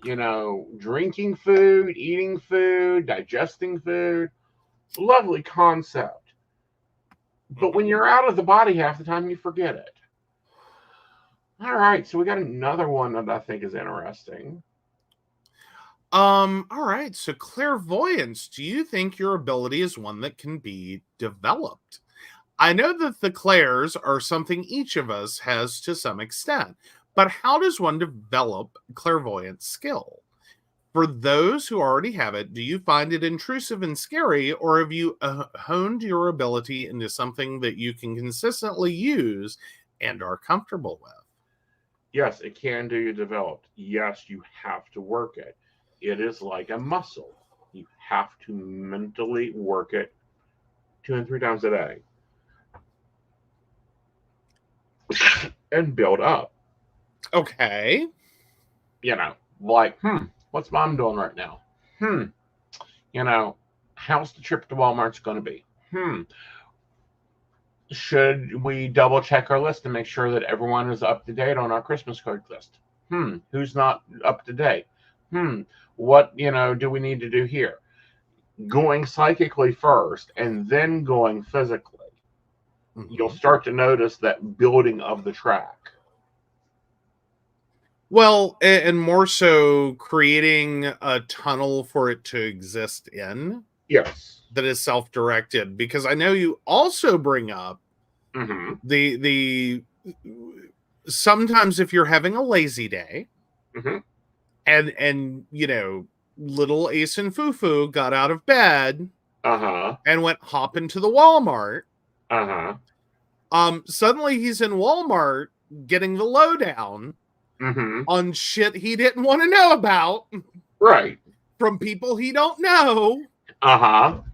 Drinking food, eating food, digesting food, lovely concept. But when you're out of the body half the time, you forget it. All right, so we got another one that I think is interesting. All right, so clairvoyance. Do you think your ability is one that can be developed? I know that the clairs are something each of us has to some extent, but how does one develop clairvoyant skill? For those who already have it, do you find it intrusive and scary, or have you honed your ability into something that you can consistently use and are comfortable with? Yes, it can do developed. Yes, you have to work it. It is like a muscle. You have to mentally work it 2 and 3 times a day and build up. Okay. Like, what's mom doing right now? How's the trip to Walmart's going to be? Should we double check our list to make sure that everyone is up to date on our Christmas card list? Who's not up to date? What, do we need to do here? Going psychically first and then going physically. You'll start to notice that building of the track. Well, and more so creating a tunnel for it to exist in. Yes. That is self-directed, because I know you also bring up the sometimes if you're having a lazy day and little Aeson Fufu got out of bed and went hop into the Walmart. Suddenly he's in Walmart getting the lowdown on shit he didn't want to know about. Right. From people he don't know. about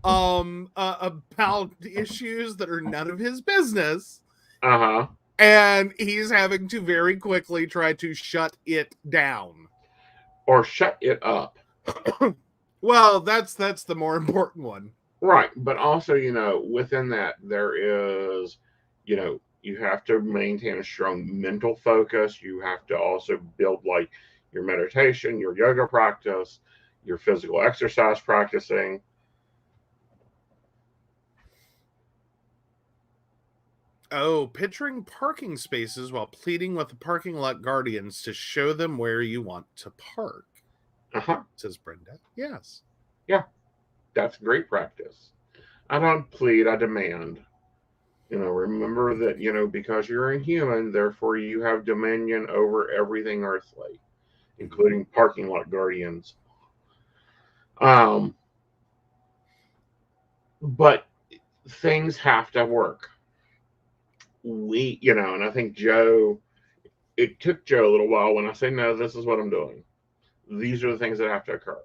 issues that are none of his business. Uh-huh. And he's having to very quickly try to shut it down. Or shut it up. Well, that's the more important one. Right. But also, within that, there is, you have to maintain a strong mental focus. You have to also build like your meditation, your yoga practice, your physical exercise practicing. Oh, picturing parking spaces while pleading with the parking lot guardians to show them where you want to park. Says Brenda. Yes. Yeah. That's great practice. I don't plead, I demand. Remember that, because you're a human, therefore you have dominion over everything earthly, including parking lot guardians. But things have to work. And I think it took Joe a little while when I say, no, this is what I'm doing. These are the things that have to occur.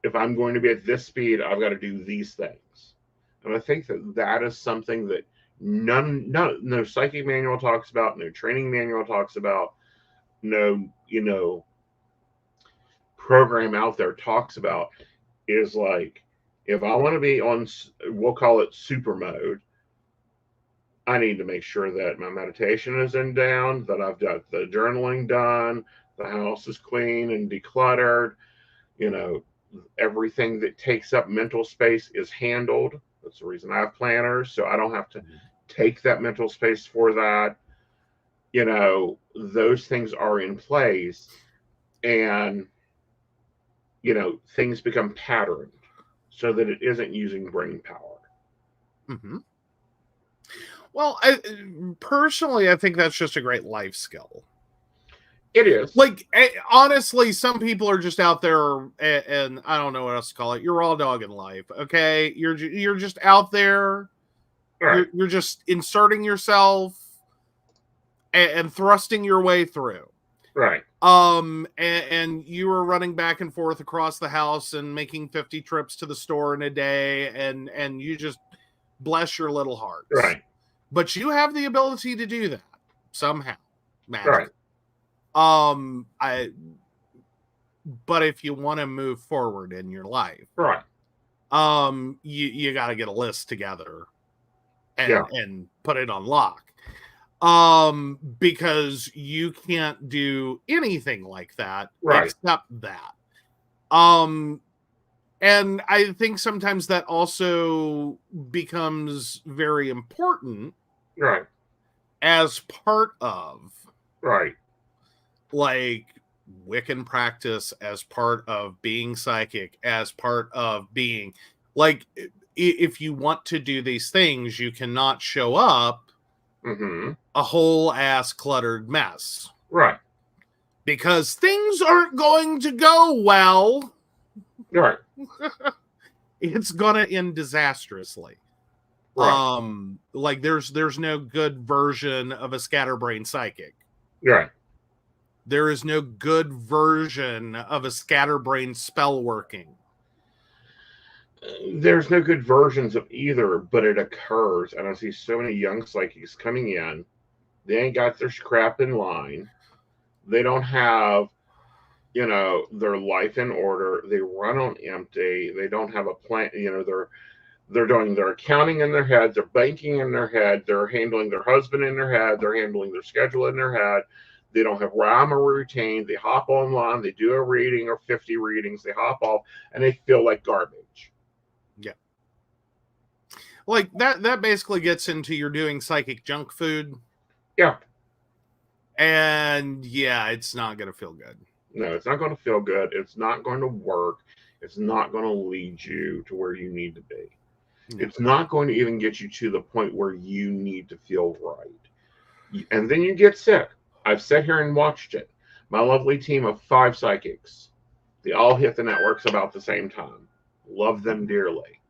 If I'm going to be at this speed, I've got to do these things. And I think that is something that no psychic manual talks about, no training manual talks about, no, program out there talks about, is like, if I want to be on, we'll call it super mode, I need to make sure that my meditation is down, that I've got the journaling done, the house is clean and decluttered, everything that takes up mental space is handled. That's the reason I have planners, so I don't have to take that mental space for that. Those things are in place, and things become patterned so that it isn't using brain power. Mm-hmm. Well, personally, I think that's just a great life skill. It is. Like, honestly, some people are just out there, and I don't know what else to call it. You're raw dog in life, okay? You're just out there. Right. You're just inserting yourself and thrusting your way through. Right. And you were running back and forth across the house and making 50 trips to the store in a day, and you just bless your little hearts. Right. But you have the ability to do that somehow. Right. But if you want to move forward in your life, right, you got to get a list together and and put it on lock. Because you can't do anything like that except that. And I think sometimes that also becomes very important, right, as part of, right, like Wiccan practice, as part of being psychic, as part of being like, if you want to do these things, you cannot show up a whole ass cluttered mess, right? Because things aren't going to go well. Right. It's gonna end disastrously. Right. Like there's no good version of a scatterbrain psychic. Right. There is no good version of a scatterbrain spell working. There's no good versions of either, but it occurs. And I see so many young psychics coming in. They ain't got their crap in line. They don't have, their life in order. They run on empty. They don't have a plan. They're doing their accounting in their head. They're banking in their head. They're handling their husband in their head. They're handling their schedule in their head. They don't have rhyme or routine. They hop online. They do a reading or 50 readings. They hop off and they feel like garbage. Yeah. Like that basically gets into you're doing psychic junk food. Yeah. And yeah, it's not going to feel good. No, it's not going to feel good. It's not going to work. It's not going to lead you to where you need to be. Yeah. It's not going to even get you to the point where you need to feel right. And then you get sick. I've sat here and watched it. My lovely team of 5 psychics, they all hit the networks about the same time. Love them dearly.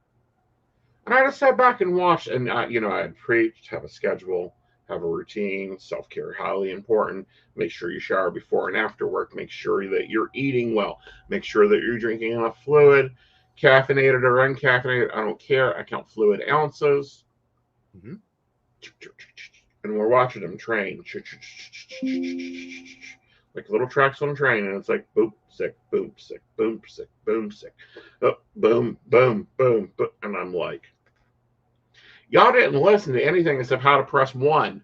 And I just sat back and watched, and I had preached, have a schedule, have a routine. Self-care, highly important. Make sure you shower before and after work. Make sure that you're eating well. Make sure that you're drinking enough fluid. caffeinated or uncaffeinated, I don't care. I count fluid ounces. Mm-hmm. And we're watching them train. Like little tracks on a train, and it's like boom, sick, boom, sick, boom, sick, boom, sick. Oh, boom, boom, boom, boom. And I'm like, y'all didn't listen to anything except how to press 1.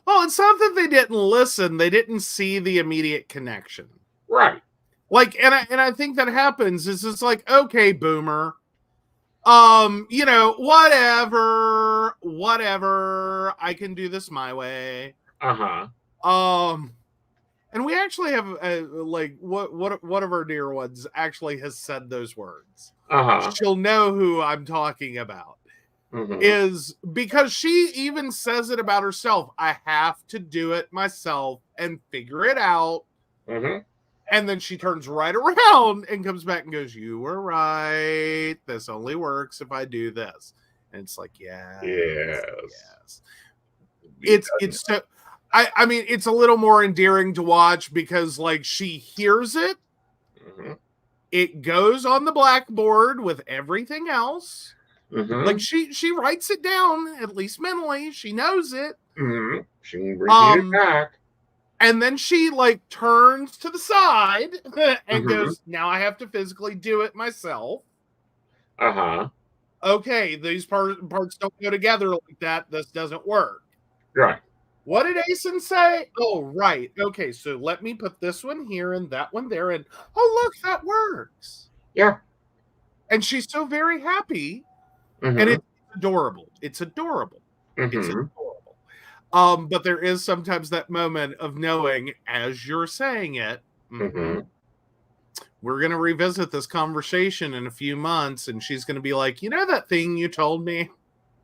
Well, it's not that they didn't listen, they didn't see the immediate connection. Right. Like, and I think that happens. Is it's like, okay, boomer. Whatever. I can do this my way. Uh-huh. And we actually have like one of our dear ones actually has said those words. Uh-huh. She'll know who I'm talking about. Mm-hmm. Is because she even says it about herself. I have to do it myself and figure it out. Mm-hmm. And then she turns right around and comes back and goes, "You were right. This only works if I do this." And it's like, yes. It's so. I mean, it's a little more endearing to watch because, like, she hears it. Mm-hmm. It goes on the blackboard with everything else. Mm-hmm. Like she writes it down, at least mentally. She knows it. Mm-hmm. She can repeat it back. And then she like turns to the side and goes, "Now I have to physically do it myself." Uh-huh. Okay, these parts don't go together like that. This doesn't work. Right. What did Aeson say? Oh, right. Okay, so let me put this one here and that one there, and oh look, that works. Yeah. And she's so very happy. Mm-hmm. And it's adorable. It's adorable. Mm-hmm. It's adorable. But there is sometimes that moment of knowing, as you're saying it, mm-hmm. we're going to revisit this conversation in a few months, and she's going to be like, "You know that thing you told me?"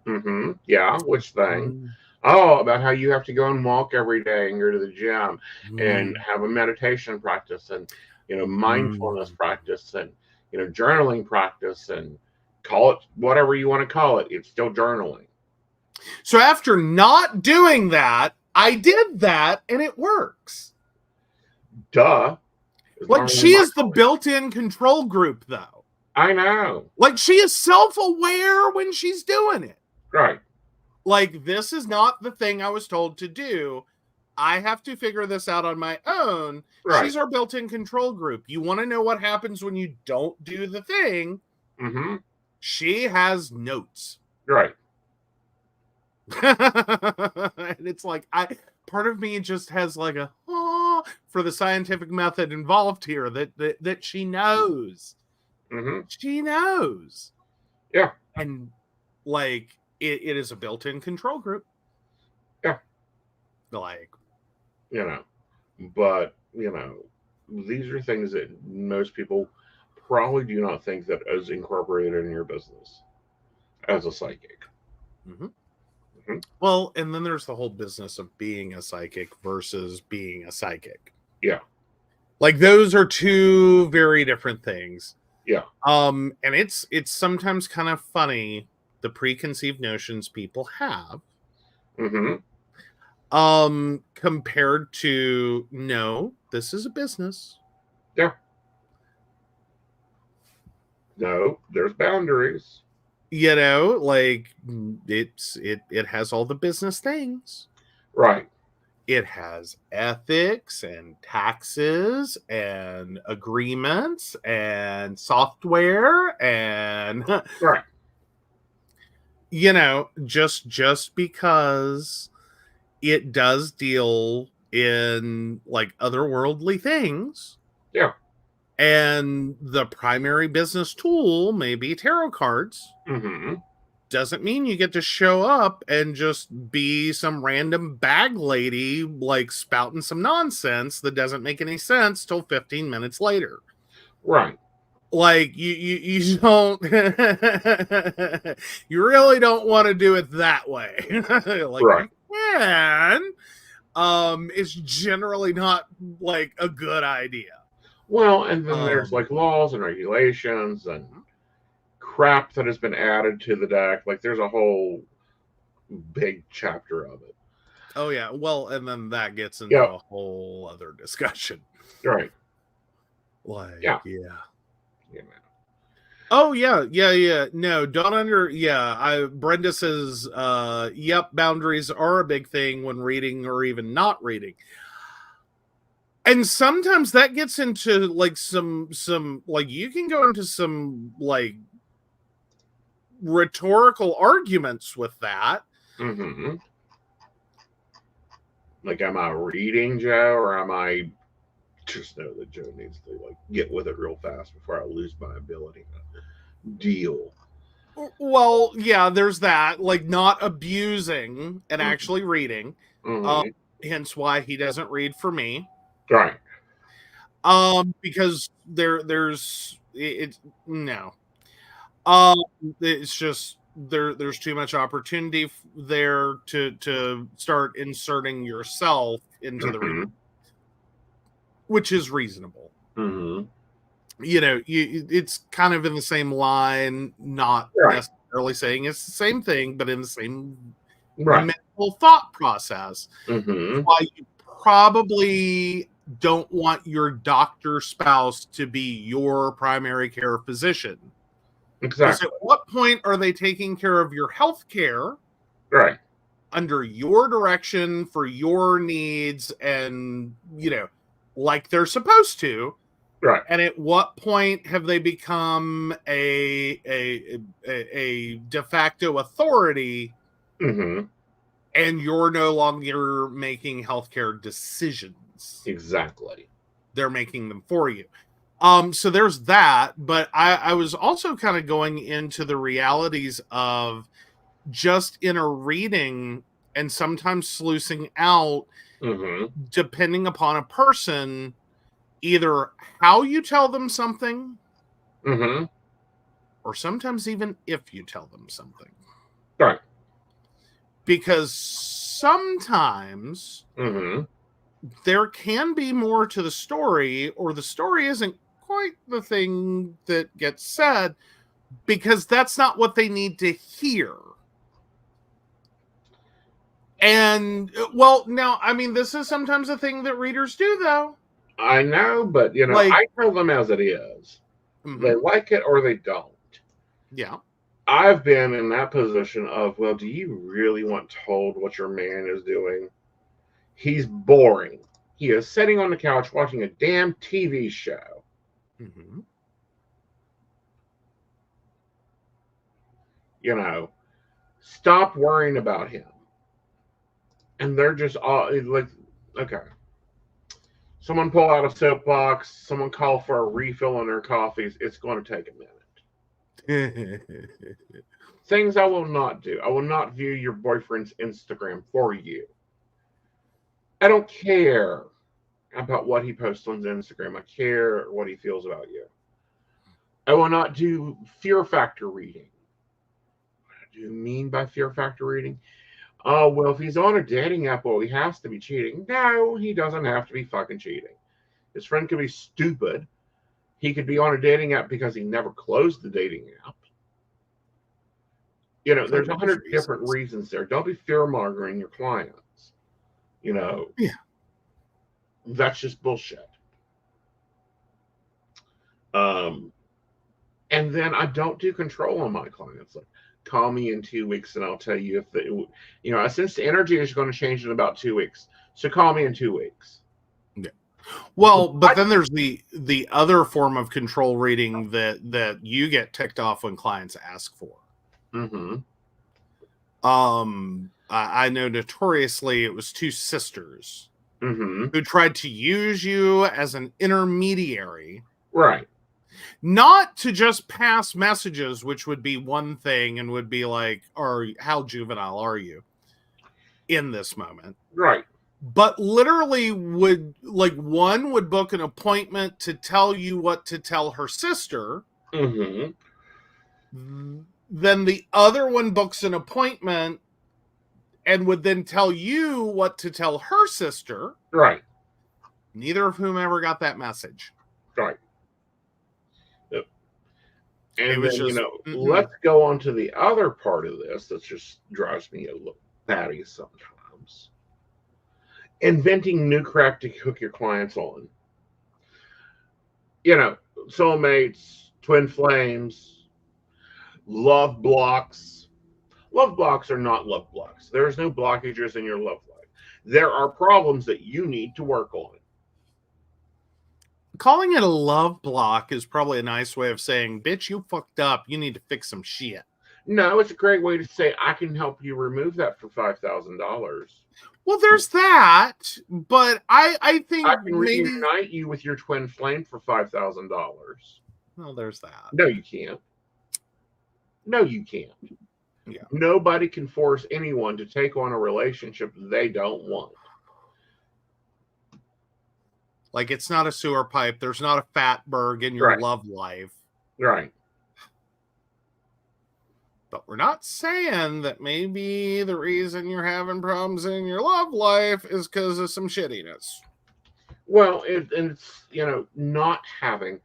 Mm-hmm. Yeah, which thing? Oh, about how you have to go and walk every day and go to the gym and have a meditation practice and, mindfulness practice and, journaling practice and call it whatever you want to call it. It's still journaling. So after not doing that, I did that and it works. Duh. Like she is the built-in control group though. I know. Like she is self-aware when she's doing it. Right. Like this is not the thing I was told to do. I have to figure this out on my own. Right. She's our built-in control group. You want to know what happens when you don't do the thing? Mm-hmm. She has notes. Right. And it's like part of me just has like a for the scientific method involved here that she knows. Mm-hmm. She knows. Yeah. And like it is a built-in control group. Yeah. Like, but these are things that most people probably do not think that is incorporated in your business as a psychic. Mm-hmm. Mm-hmm. Well, and then there's the whole business of being a psychic versus being a psychic. Yeah. Like those are two very different things. Yeah. And it's sometimes kind of funny the preconceived notions people have. Mm-hmm. Compared to no, this is a business. Yeah. No, there's boundaries. Like it has all the business things. Right. It has ethics and taxes and agreements and software and right. Just because it does deal in like otherworldly things. Yeah. And the primary business tool may be tarot cards. Mm-hmm. Doesn't mean you get to show up and just be some random bag lady like spouting some nonsense that doesn't make any sense till 15 minutes later. Right. Like you don't you really don't want to do it that way. Like right. You can. It's generally not like a good idea. Well, and then there's like laws and regulations and crap that has been added to the deck. Like there's a whole big chapter of it. Oh yeah. Well, and then that gets into a whole other discussion. Right. Like, yeah. Oh yeah. No, don't Brenda says, yep, boundaries are a big thing when reading or even not reading. And sometimes that gets into like some like you can go into some like rhetorical arguments with that. Mm-hmm. Like, am I reading Joe, or am I just know that Joe needs to like get with it real fast before I lose my ability to deal? Well, yeah, there's that, like not abusing and actually reading. Mm-hmm. Hence why he doesn't read for me. Right. Because there's it no. Um, it's just there's too much opportunity there to start inserting yourself into the reading, Mm-hmm. which is reasonable. Mm-hmm. You know, it's kind of in the same line, not Right. necessarily saying it's the same thing, but in the same Right. mental thought process. Mm-hmm. Why you probably don't want your doctor spouse to be your primary care physician. Because Exactly. at what point are they taking care of your health care Right. under your direction for your needs and, you know, like they're supposed to? Right. And at what point have they become a de facto authority Mm-hmm. and you're no longer making healthcare decisions? Exactly. They're making them for you. So there's that, but I was also kind of going into the realities of just in a reading and sometimes sluicing out, Mm-hmm. depending upon a person, either how you tell them something, Mm-hmm. or sometimes even if you tell them something. Right. Because sometimes Mm-hmm. there can be more to the story, or the story isn't quite the thing that gets said, because that's not what they need to hear. And well, now, I mean, this is sometimes a thing that readers do, though. I know, but Like, I tell them as it is. They mm-hmm, like it or they don't. yeah. I've been in that position of, well, do you really want told what your man is doing? He's boring. He is sitting on the couch watching a damn TV show. Mm-hmm. You know, stop worrying about him. And they're just all like, okay. Someone pull out a soapbox, someone call for a refill on their coffees. It's going to take a minute. Things I will not do. I will not view your boyfriend's Instagram for you. I don't care about what he posts on Instagram. I care what he feels about you. I will not do fear factor reading. What do you mean by fear factor reading? Oh, well, if he's on a dating app, well, he has to be cheating. No, he doesn't have to be fucking cheating. His friend could be stupid. He could be on a dating app because he never closed the dating app. For There's those 100 different reasons. reasons there. Don't be fear mongering your clients. Yeah. That's just bullshit. Um, and then I don't do control on my clients. Like, call me in 2 weeks and I'll tell you if I sense the energy is going to change in about 2 weeks. So call me in 2 weeks. Yeah. Well, but then there's the other form of control reading that you get ticked off when clients ask for. Mm-hmm. I know notoriously it was two sisters Mm-hmm. who tried to use you as an intermediary. Right. Not to just pass messages, which would be one thing and would be like, how juvenile are you in this moment? Right. But literally one would book an appointment to tell you what to tell her sister. Mm-hmm. Then the other one books an appointment and would then tell you what to tell her sister. Right. Neither of whom ever got that message. Right. Yep. And it was then, just, let's go on to the other part of this that just drives me a little batty sometimes. Inventing new crap to hook your clients on. Soulmates, twin flames, Love blocks. Love blocks are not love blocks. There's no blockages in your love life. There are problems that you need to work on. Calling it a love block is probably a nice way of saying, bitch, you fucked up. You need to fix some shit. No, it's a great way to say, I can help you remove that for $5,000. Well, there's that, but I think I can maybe reunite you with your twin flame for $5,000. Well, there's that. No, you can't. No, you can't. Yeah. Nobody can force anyone to take on a relationship they don't want. Like, it's not a sewer pipe. There's not a fatberg in your love life. Right. But we're not saying that maybe the reason you're having problems in your love life is because of some shittiness. Well, it's, not having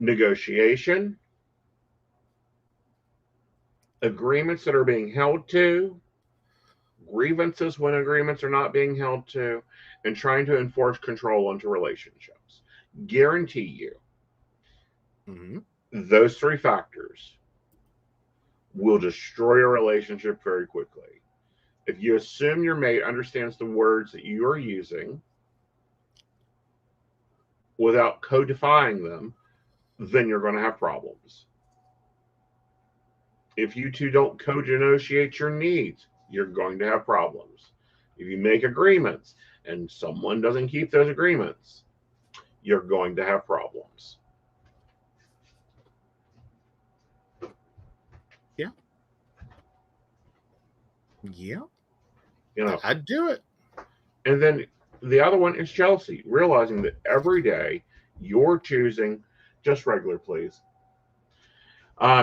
negotiation, agreements that are being held to, grievances when agreements are not being held to, and trying to enforce control into relationships. Guarantee you, those three factors will destroy a relationship very quickly. If you assume your mate understands the words that you are using without codifying them, then you're going to have problems. If you two don't co-negotiate your needs, you're going to have problems. If you make agreements and someone doesn't keep those agreements, you're going to have problems. Yeah. Yeah. I'd do it. And then the other one is jealousy, realizing that every day you're choosing, just regular, please.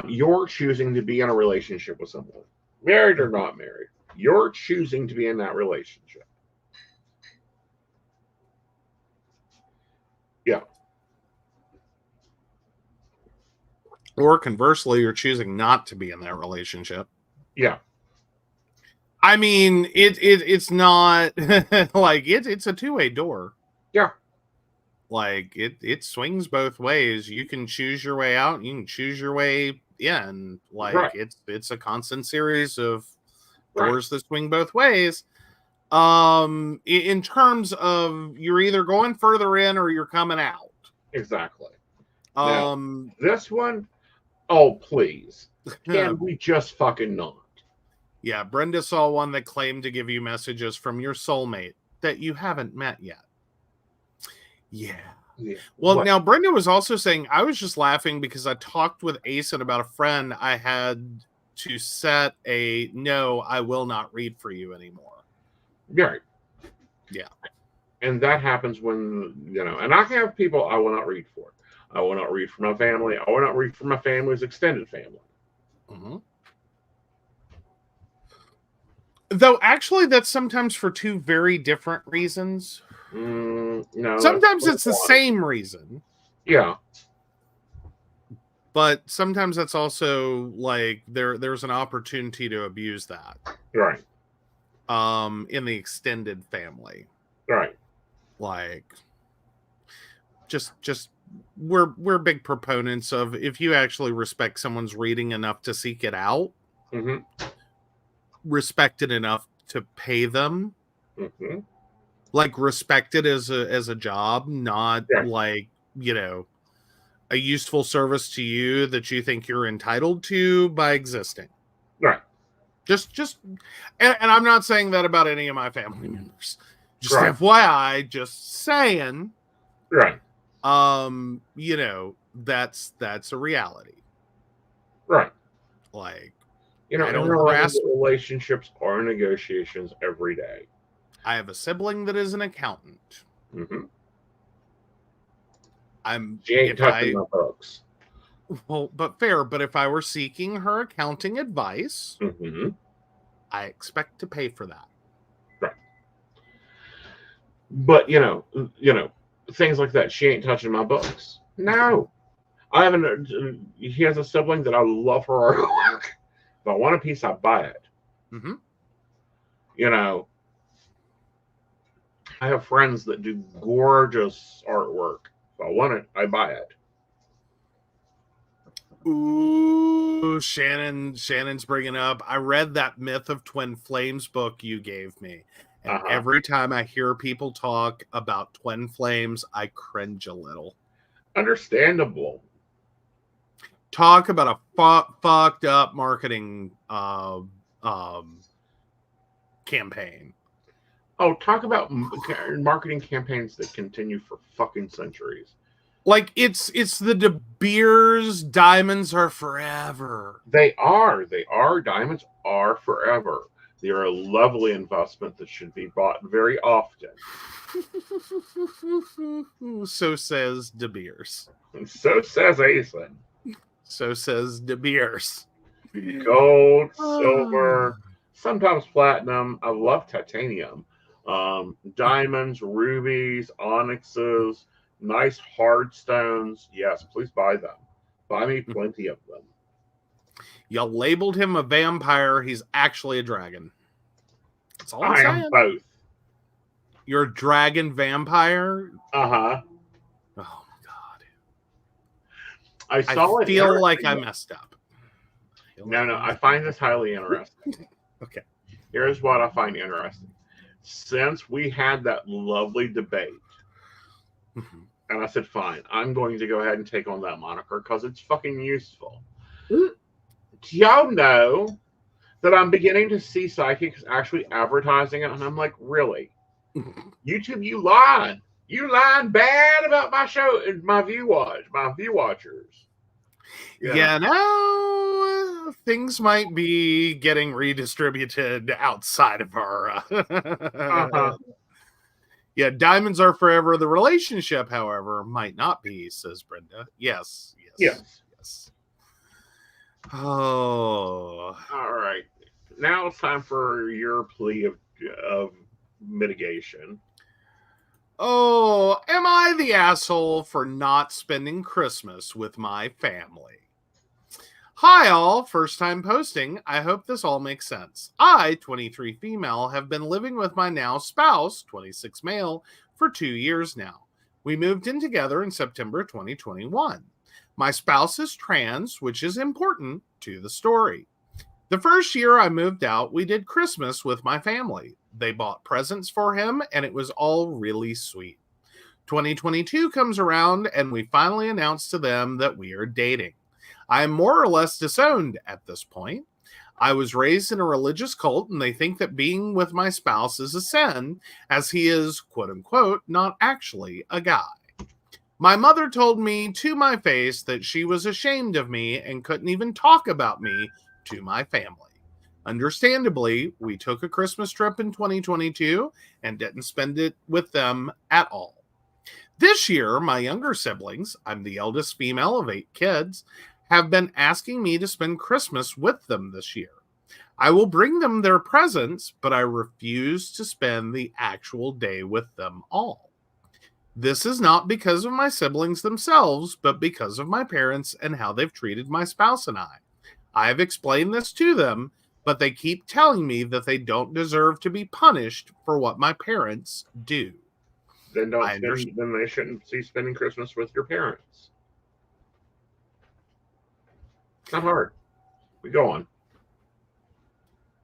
You're choosing to be in a relationship with someone, married or not married. You're choosing to be in that relationship. Yeah. Or conversely, you're choosing not to be in that relationship. Yeah. I mean, it's not like it's a two-way door. Yeah. Like it swings both ways. You can choose your way out, you can choose your way in. Like it's a constant series of doors that swing both ways. In terms of you're either going further in or you're coming out. Exactly. Now, this one, oh please. Can we just fucking not? Yeah, Brenda saw one that claimed to give you messages from your soulmate that you haven't met yet. Yeah. Well, now Brenda was also saying, I was just laughing because I talked with Aeson about a friend I had to set a no, I will not read for you anymore. Right. Yeah. And that happens when, and I have people I will not read for. I will not read for my family. I will not read for my family's extended family. Mm-hmm. Though actually that's sometimes for two very different reasons. No. Sometimes it's the same reason. Yeah. But sometimes that's also like there's an opportunity to abuse that. Right. In the extended family. Right. Like just we're big proponents of if you actually respect someone's reading enough to seek it out. Mm-hmm. Respect it enough to pay them. Mm-hmm. Like respect it as a job, not like, a useful service to you that you think you're entitled to by existing. Right. Just and I'm not saying that about any of my family members. Just FYI, just saying. Right. That's a reality. Right. Like, I don't harass relationships or negotiations every day. I have a sibling that is an accountant. Mm-hmm. She ain't touching my books. Well, but fair. But if I were seeking her accounting advice, mm-hmm. I expect to pay for that. Right. But things like that. She ain't touching my books. No. I haven't. He has a sibling that I love her artwork. If I want a piece, I buy it. Mm-hmm. I have friends that do gorgeous artwork. If I want it, I buy it. Ooh, Shannon's bringing up. I read that Myth of Twin Flames book you gave me. And every time I hear people talk about twin flames, I cringe a little. Understandable. Talk about a fucked up marketing campaign. Oh, talk about marketing campaigns that continue for fucking centuries. Like, it's the De Beers diamonds are forever. They are. Diamonds are forever. They are a lovely investment that should be bought very often. So says De Beers. And so says Aeson. So says De Beers. Gold, silver, sometimes platinum. I love titanium. Diamonds, rubies, onyxes, nice hard stones. Yes, please buy them. Buy me plenty of them. You labeled him a vampire. He's actually a dragon. That's all I'm saying. I am both. You're a dragon vampire? Uh-huh. Oh, my God. I feel like I messed up. No, I find this highly interesting. Okay. Here's what I find interesting. Since we had that lovely debate, and I said, fine, I'm going to go ahead and take on that moniker because it's fucking useful. Do y'all know that I'm beginning to see psychics actually advertising it? And I'm like, really? YouTube, you lied. You lied bad about my show and my view watchers. Yeah, no, things might be getting redistributed outside of our... Yeah, diamonds are forever. The relationship, however, might not be, says Brenda. Yes. Oh. All right. Now it's time for your plea of mitigation. Oh, am I the asshole for not spending Christmas with my family? Hi all, first time posting. I hope this all makes sense. I, 23 female, have been living with my now spouse, 26 male, for 2 years now. We moved in together in September 2021. My spouse is trans, which is important to the story. The first year I moved out, we did Christmas with my family. They bought presents for him, and it was all really sweet. 2022 comes around, and we finally announced to them that we are dating. I am more or less disowned at this point. I was raised in a religious cult, and they think that being with my spouse is a sin, as he is, quote unquote, not actually a guy. My mother told me to my face that she was ashamed of me and couldn't even talk about me to my family. Understandably, we took a Christmas trip in 2022 and didn't spend it with them at all. This year, my younger siblings, I'm the eldest female of 8 kids, have been asking me to spend Christmas with them this year. I will bring them their presents, but I refuse to spend the actual day with them all. This is not because of my siblings themselves, but because of my parents and how they've treated my spouse and I. I have explained this to them, but they keep telling me that they don't deserve to be punished for what my parents do. Then then they shouldn't see spending Christmas with your parents. It's not hard. We go on.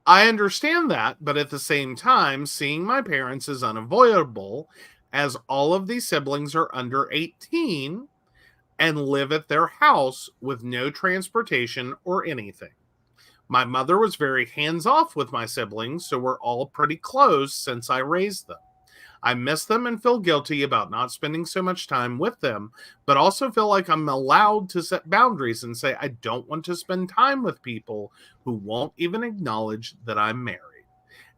I understand that, but at the same time, seeing my parents is unavoidable, as all of these siblings are under 18 and live at their house with no transportation or anything. My mother was very hands-off with my siblings, so we're all pretty close since I raised them. I miss them and feel guilty about not spending so much time with them, but also feel like I'm allowed to set boundaries and say I don't want to spend time with people who won't even acknowledge that I'm married.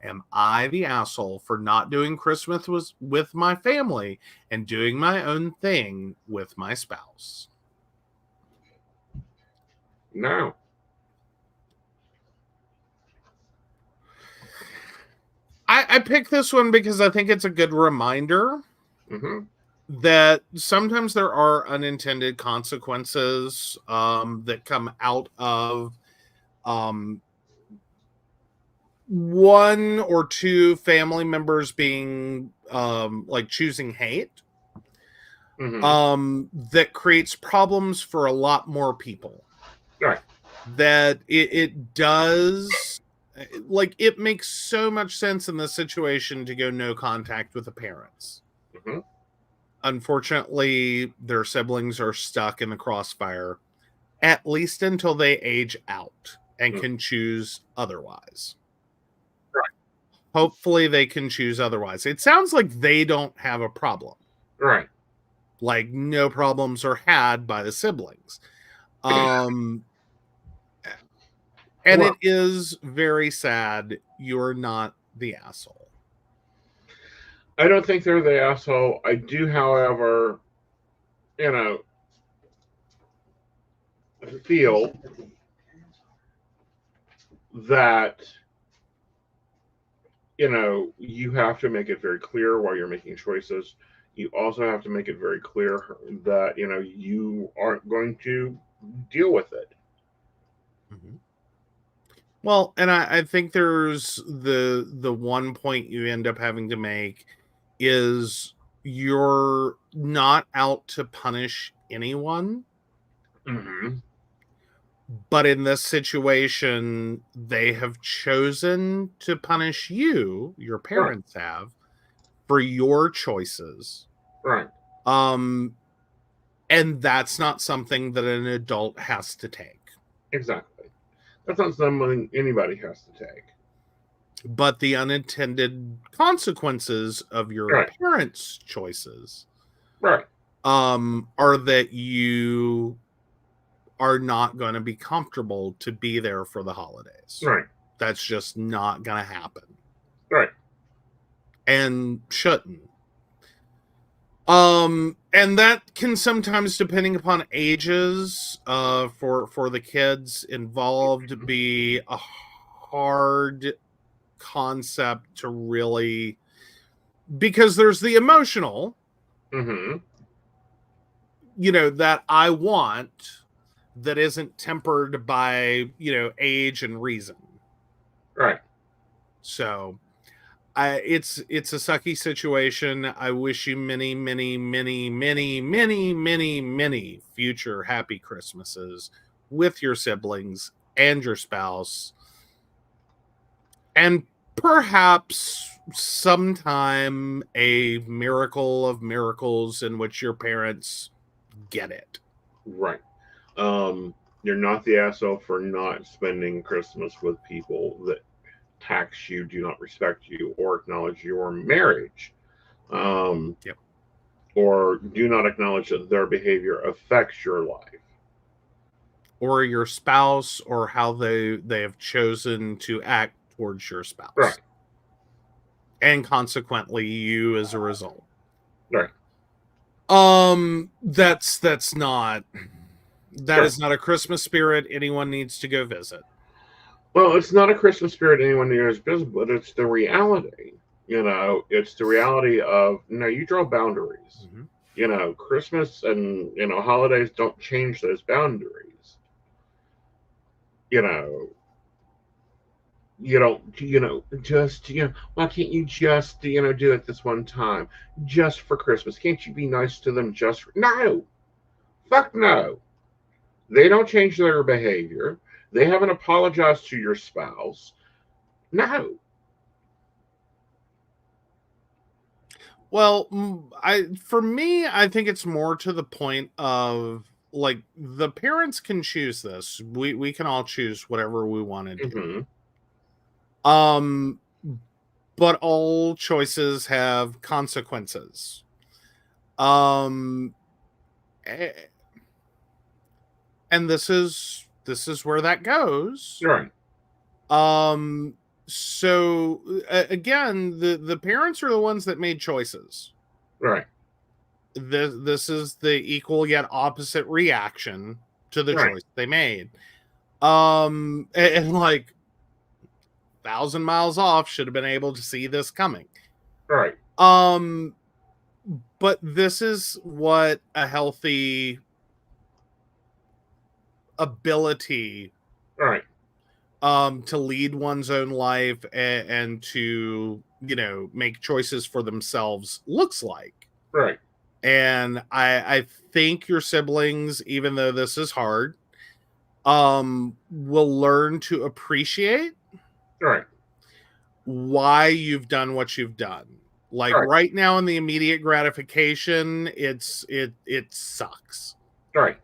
Am I the asshole for not doing Christmas with my family and doing my own thing with my spouse? No. I picked this one because I think it's a good reminder that sometimes there are unintended consequences that come out of one or two family members being like choosing hate. That creates problems for a lot more people. that it does, like, it makes so much sense in this situation to go no contact with the parents. Mm-hmm. Unfortunately, their siblings are stuck in the crossfire, at least until they age out and can choose otherwise. Right. Hopefully they can choose otherwise. It sounds like they don't have a problem. Right. Like, no problems are had by the siblings. And Well, it is very sad you're not the asshole. I don't think they're the asshole. I do, however, feel that, you have to make it very clear while you're making choices. You also have to make it very clear that, you aren't going to deal with it. Mm-hmm. Well, and I think there's the one point you end up having to make is you're not out to punish anyone. Mm-hmm. But in this situation, they have chosen to punish you, your parents have, for your choices. Right. And that's not something that an adult has to take. Exactly. That's not something anybody has to take. But the unintended consequences of your parents' choices are that you are not going to be comfortable to be there for the holidays. Right. That's just not going to happen. Right. And shouldn't. And that can sometimes, depending upon ages, for the kids involved, be a hard concept to really, because there's the emotional, mm-hmm. That I want, that isn't tempered by, age and reason. Right. So it's a sucky situation. I wish you many, many, many, many, many, many, many future happy Christmases with your siblings and your spouse. And perhaps sometime a miracle of miracles in which your parents get it. Right. You're not the asshole for not spending Christmas with people that tax you, do not respect you, or acknowledge your marriage. Yep. Or do not acknowledge that their behavior affects your life. Or your spouse, or how they have chosen to act towards your spouse. Right. And consequently, you as a result. Right. That's not... That is not a Christmas spirit anyone needs to go visit. Well, it's not a Christmas spirit anyone needs to visit, but it's the reality. It's the reality of, you draw boundaries. Mm-hmm. Christmas and, holidays don't change those boundaries. You don't, just, why can't you just, do it this one time? Just for Christmas. Can't you be nice to them No! Fuck no! They don't change their behavior. They haven't apologized to your spouse. No. Well, for me, I think it's more to the point of, like, the parents can choose this. We can all choose whatever we want to do. Mm-hmm. But all choices have consequences. And this is where that goes. Right. So again, the parents are the ones that made choices. Right. This is the equal yet opposite reaction to the choice they made. And like 1,000 miles off, should have been able to see this coming. Right. But this is what a healthy ability, right, to lead one's own life and to, make choices for themselves looks like. Right. And I think your siblings, even though this is hard, will learn to appreciate Right. why you've done what you've done. Like right now in the immediate gratification, it sucks. Right.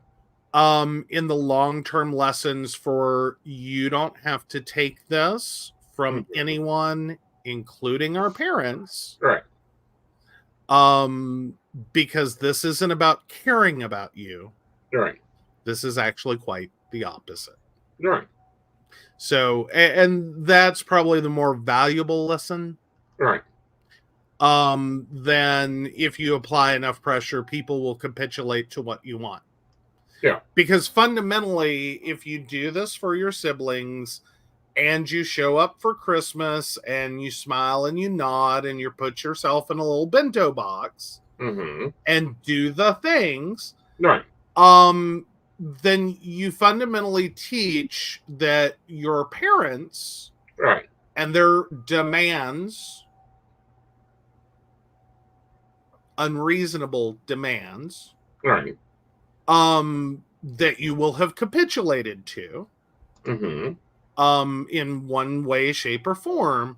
In the long-term lessons for you don't have to take this from anyone, including our parents. Right. Because this isn't about caring about you. Right. This is actually quite the opposite. Right. So, and that's probably the more valuable lesson. Right. Then if you apply enough pressure, people will capitulate to what you want. Yeah. Because fundamentally, if you do this for your siblings and you show up for Christmas and you smile and you nod and you put yourself in a little bento box and do the things, right. Then you fundamentally teach that your parents right. and their demands, unreasonable demands, right, that you will have capitulated to, in one way, shape, or form,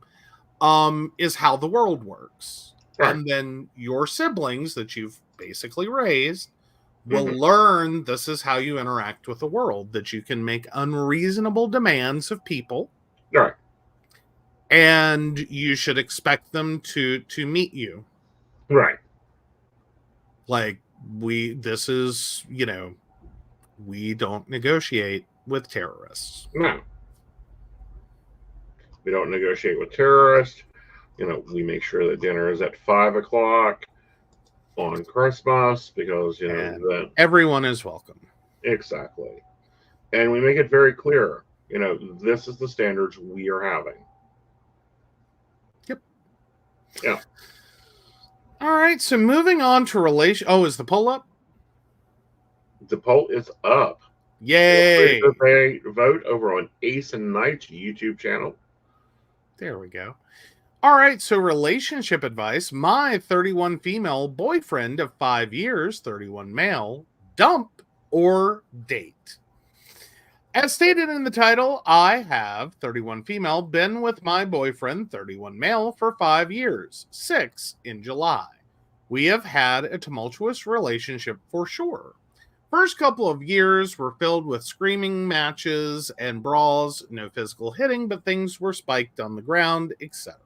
is how the world works. Right. And then your siblings that you've basically raised will learn this is how you interact with the world, that you can make unreasonable demands of people. Right. And you should expect them to meet you. Right. Like we don't negotiate with terrorists. No. We don't negotiate with terrorists. We make sure that dinner is at 5:00 on Christmas because, that everyone is welcome. Exactly. And we make it very clear, this is the standards we are having. Yep. Yeah. All right. So moving on to relation. Oh, is the poll up? The poll is up. Yay. Vote over on Aeson Knight's YouTube channel. There we go. All right, so relationship advice. My 31 female boyfriend of 5 years, 31 male, dump or date? As stated in the title, I have 31 female, been with my boyfriend, 31 male, for 5 years, 6 in July. We have had a tumultuous relationship for sure. First couple of years were filled with screaming matches and brawls, no physical hitting, but things were spiked on the ground, etc.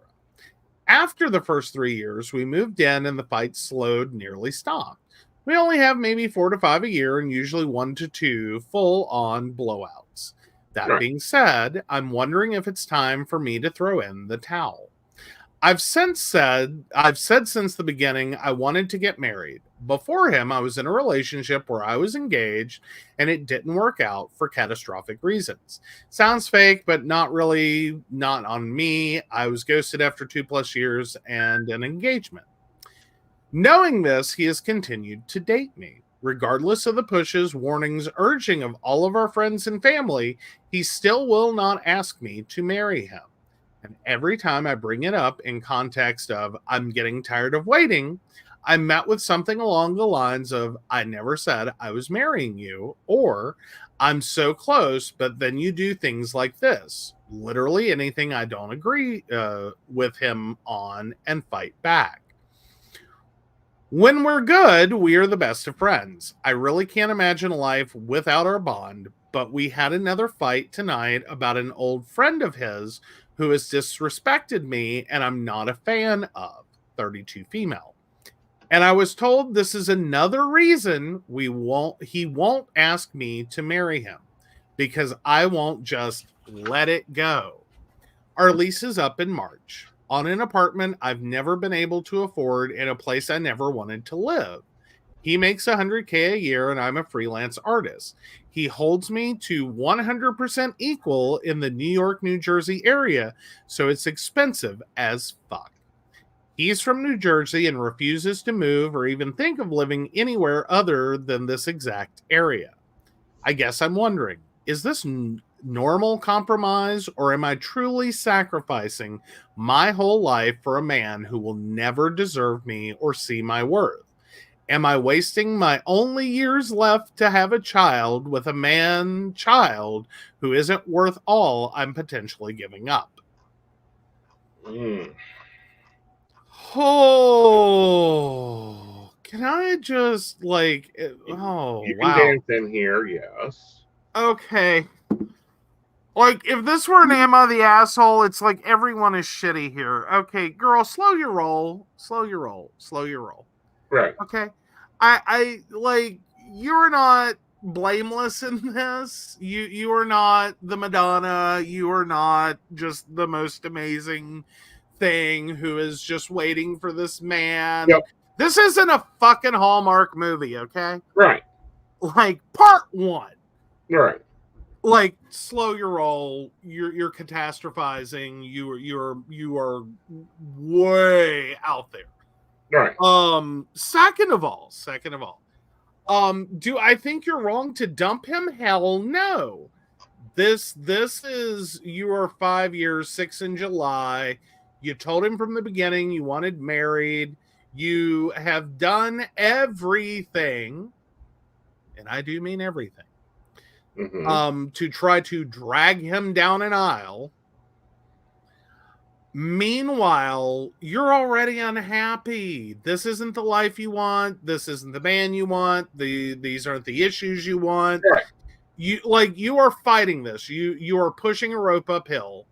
After the first 3 years, we moved in and the fight slowed, nearly stopped. We only have maybe 4 to 5 a year and usually 1 to 2 full-on blowouts. That being said, I'm wondering if it's time for me to throw in the towel. I've said since the beginning I wanted to get married. Before him, I was in a relationship where I was engaged and it didn't work out for catastrophic reasons. Sounds fake, but not really, not on me. I was ghosted after 2+ years and an engagement. Knowing this, he has continued to date me. Regardless of the pushes, warnings, urging of all of our friends and family, he still will not ask me to marry him. And every time I bring it up in context of I'm getting tired of waiting, I'm met with something along the lines of I never said I was marrying you, or I'm so close, but then you do things like this. Literally anything I don't agree with him on and fight back. When we're good, we are the best of friends. I really can't imagine a life without our bond, but we had another fight tonight about an old friend of his who has disrespected me and I'm not a fan of, 32 female. And I was told this is another reason he won't ask me to marry him, because I won't just let it go. Our lease is up in March on an apartment I've never been able to afford in a place I never wanted to live. He makes $100K a year and I'm a freelance artist. He holds me to 100% equal in the New York, New Jersey area, so it's expensive as fuck. He's from New Jersey and refuses to move or even think of living anywhere other than this exact area. I guess I'm wondering, is this normal compromise, or am I truly sacrificing my whole life for a man who will never deserve me or see my worth? Am I wasting my only years left to have a child with a man child who isn't worth all I'm potentially giving up? Oh, can I just like, oh, You can wow. dance in here, yes. Okay. Like, if this were an Am I the Asshole, it's like everyone is shitty here. Okay, girl, slow your roll. Slow your roll. Slow your roll. Right. Okay. I like, you're not blameless in this. You are not the Madonna. You are not just the most amazing thing who is just waiting for this man. Yep. This isn't a fucking Hallmark movie, okay? Right. Like, part one. Right. Like, slow your roll. You're catastrophizing. You are way out there. Right. Second of all, do I think you're wrong to dump him? Hell no. This is, you are 5 years, 6 in July. You told him from the beginning you wanted married. You have done everything, and I do mean everything, to try to drag him down an aisle. Meanwhile, you're already unhappy. This isn't the life you want. This isn't the man you want. These aren't the issues you want. Right. You are fighting this. You are pushing a rope uphill.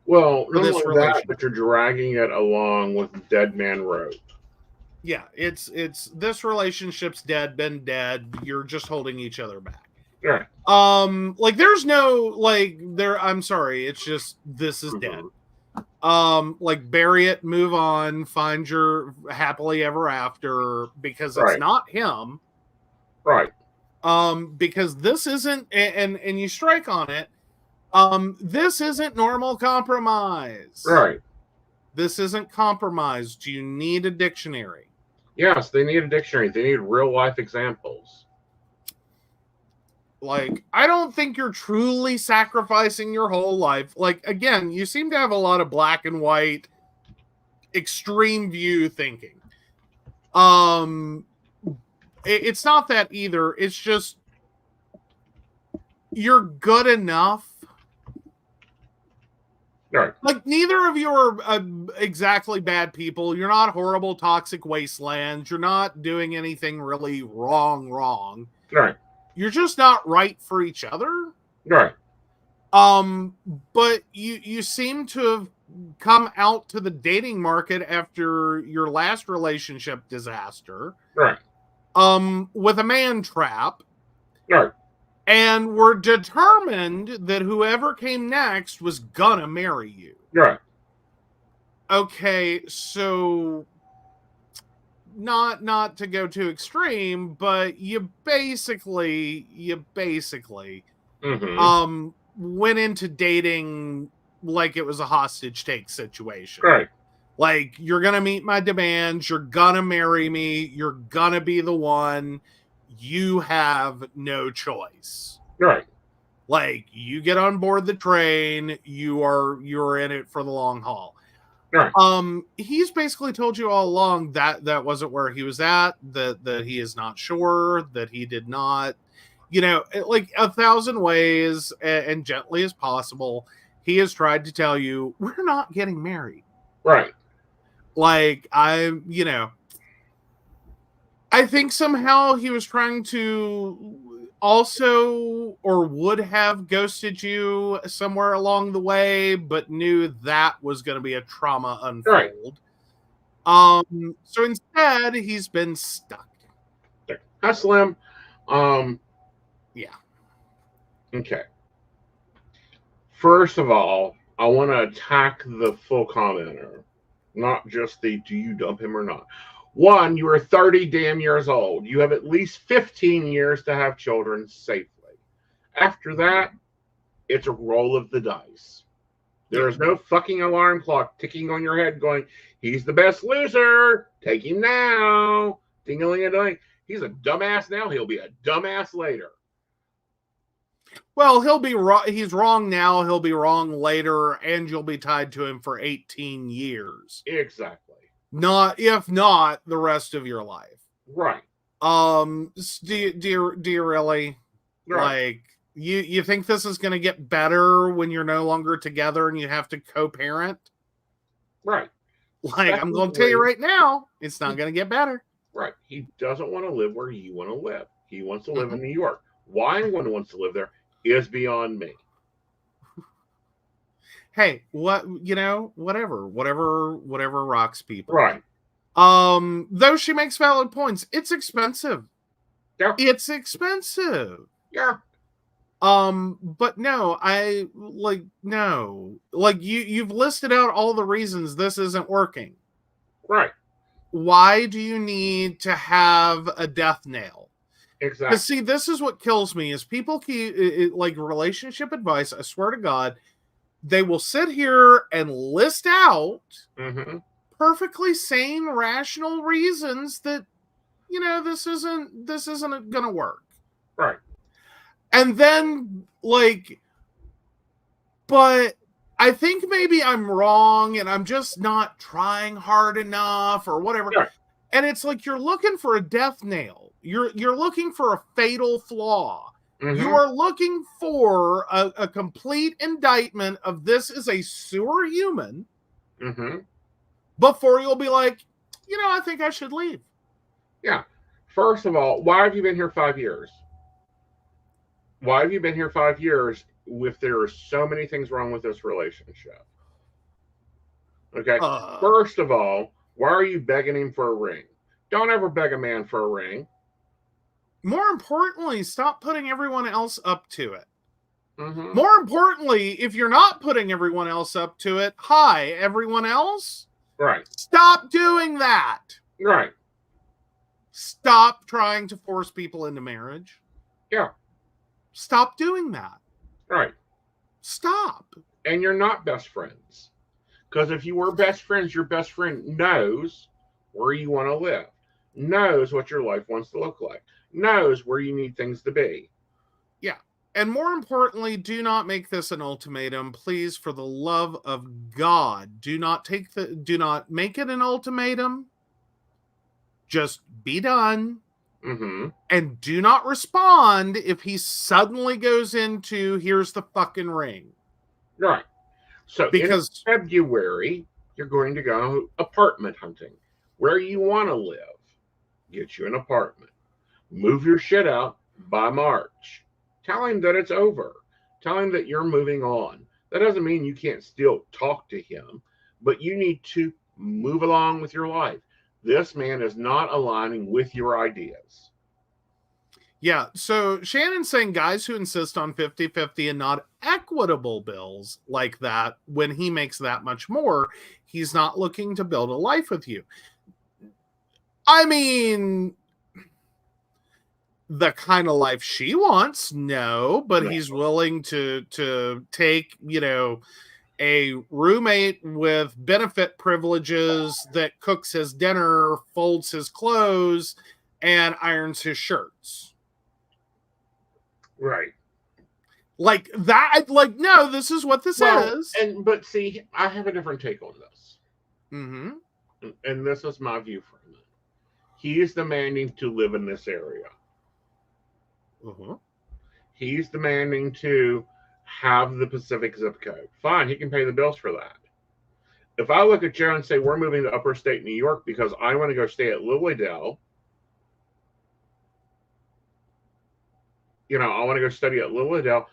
Well, not only that, but you're dragging it along with Dead Man Rope. Yeah, it's this relationship's dead, been dead. You're just holding each other back. Right. Like, there's no, like, there, I'm sorry, it's just, this is dead. Like, bury it, move on, find your happily ever after, because it's not him. Right. Because this isn't, and you strike on it, this isn't normal compromise. Right. This isn't compromise. You need a dictionary. Yes, they need a dictionary. They need real life examples. Like, I don't think you're truly sacrificing your whole life. Like, again, you seem to have a lot of black and white, extreme view thinking. It's not that either. It's just, you're good enough. Right. Like, neither of you are exactly bad people. You're not horrible, toxic wastelands. You're not doing anything really wrong. Right. You're just not right for each other. Right. But you seem to have come out to the dating market after your last relationship disaster. Right. With a man trap. Right. And were determined that whoever came next was gonna marry you. Right. Okay, so not to go too extreme, but you basically went into dating like it was a hostage take situation. Right. Like, you're gonna meet my demands, you're gonna marry me, you're gonna be the one. You have no choice. Right. Like, you get on board the train, you're in it for the long haul. Right. He's basically told you all along that wasn't where he was at, that he is not sure, that he did not, like 1,000 ways and gently as possible, he has tried to tell you, we're not getting married. Right. Like, I think somehow he was trying to also, or would have ghosted you somewhere along the way, but knew that was going to be a trauma unfold. Right. So instead, he's been stuck. Hi, Slim. Yeah. Okay. First of all, I want to attack the full commenter, not just the do you dump him or not. One, you are 30 damn years old. You have at least 15 years to have children safely. After that, it's a roll of the dice. There is no fucking alarm clock ticking on your head going, he's the best loser. Take him now. Ding-a-ling-a-ding. He's a dumbass now. He'll be a dumbass later. Well, he'll be wrong. He's wrong now. He'll be wrong later, and you'll be tied to him for 18 years. Exactly. If not the rest of your life. Right. Do you really like you think this is going to get better when you're no longer together and you have to co-parent? Right. Like, I'm going to tell you right now, it's not going to get better. Right. He doesn't want to live where you want to live. He wants to live in New York. Why anyone wants to live there is beyond me. Hey, whatever rocks people. Right. Though she makes valid points, it's expensive. Yeah. It's expensive. Yeah. But no, you've listed out all the reasons this isn't working. Right. Why do you need to have a death nail? Exactly. Because see, this is what kills me is people keep like relationship advice. I swear to God, they will sit here and list out perfectly sane, rational reasons that this isn't gonna work. Right. And then but I think maybe I'm wrong and I'm just not trying hard enough or whatever. Right. And it's like you're looking for a death nail. You're looking for a fatal flaw. You are looking for a complete indictment of this is a sewer human before you'll be like, I think I should leave. Yeah. First of all, why have you been here 5 years? Why have you been here 5 years if there are so many things wrong with this relationship? Okay. First of all, why are you begging him for a ring? Don't ever beg a man for a ring. More importantly, stop putting everyone else up to it. More importantly, if you're not putting everyone else up to it, hi, everyone else. Right. Stop doing that. Right. Stop trying to force people into marriage. Yeah. Stop doing that. Right. Stop. And you're not best friends. Because if you were best friends, your best friend knows where you want to live, knows what your life wants to look like, knows where you need things to be. Yeah. And more importantly, do not make this an ultimatum. Please, for the love of God, do not make it an ultimatum. Just be done. And do not respond if he suddenly goes into, here's the fucking ring. Right. So because in February, you're going to go apartment hunting. Where you want to live. Get you an apartment. Move your shit out by March. Tell him that it's over. Tell him that you're moving on. That doesn't mean you can't still talk to him, but you need to move along with your life. This man is not aligning with your ideas. Yeah, so Shannon's saying guys who insist on 50-50 and not equitable bills like that, when he makes that much more, he's not looking to build a life with you. I mean, the kind of life she wants, no, but he's willing to take, a roommate with benefit privileges that cooks his dinner, folds his clothes, and irons his shirts. Right. Like that, no, this is what this is. But see, I have a different take on this. And this is my view from it. He is demanding to live in this area. He's demanding to have the Pacific zip code. Fine, he can pay the bills for that. If I look at Joe and say, we're moving to upper state New York because I want to go stay at Lilydale, I want to go study at Lilydale,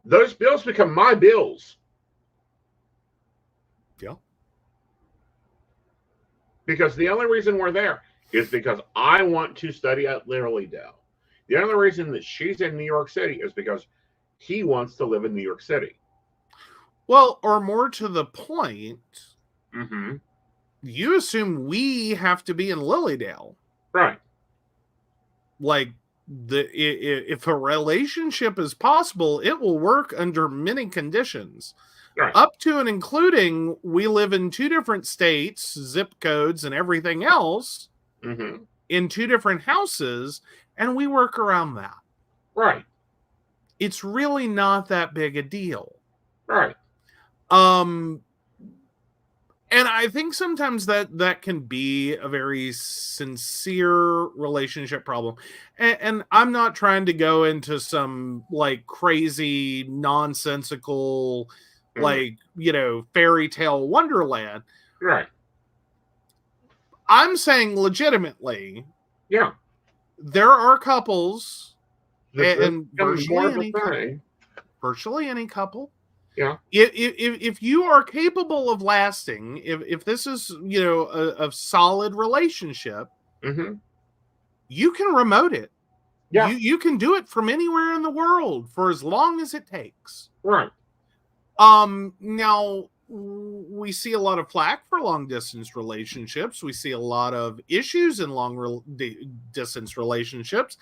those bills become my bills. Yeah. Because the only reason we're there is because I want to study at Lilydale. The only reason that she's in New York City is because he wants to live in New York City. Well, or more to the point, you assume we have to be in Lilydale. Right. Like, if a relationship is possible, it will work under many conditions. Right. Up to and including we live in 2 different states, zip codes, and everything else in 2 different houses, and we work around that. Right. It's really not that big a deal. Right. And I think sometimes that can be a very sincere relationship problem. And I'm not trying to go into some like crazy, nonsensical, Mm. like, fairy tale wonderland. Right. I'm saying legitimately, Yeah. there are couples This is and becoming more of a thing. virtually any couple. Yeah. If you are capable of lasting, if this is a solid relationship, Mm-hmm. you can remote it. Yeah. You can do it from anywhere in the world for as long as it takes. Right. Now we see a lot of flack for long distance relationships. We see a lot of issues in distance relationships.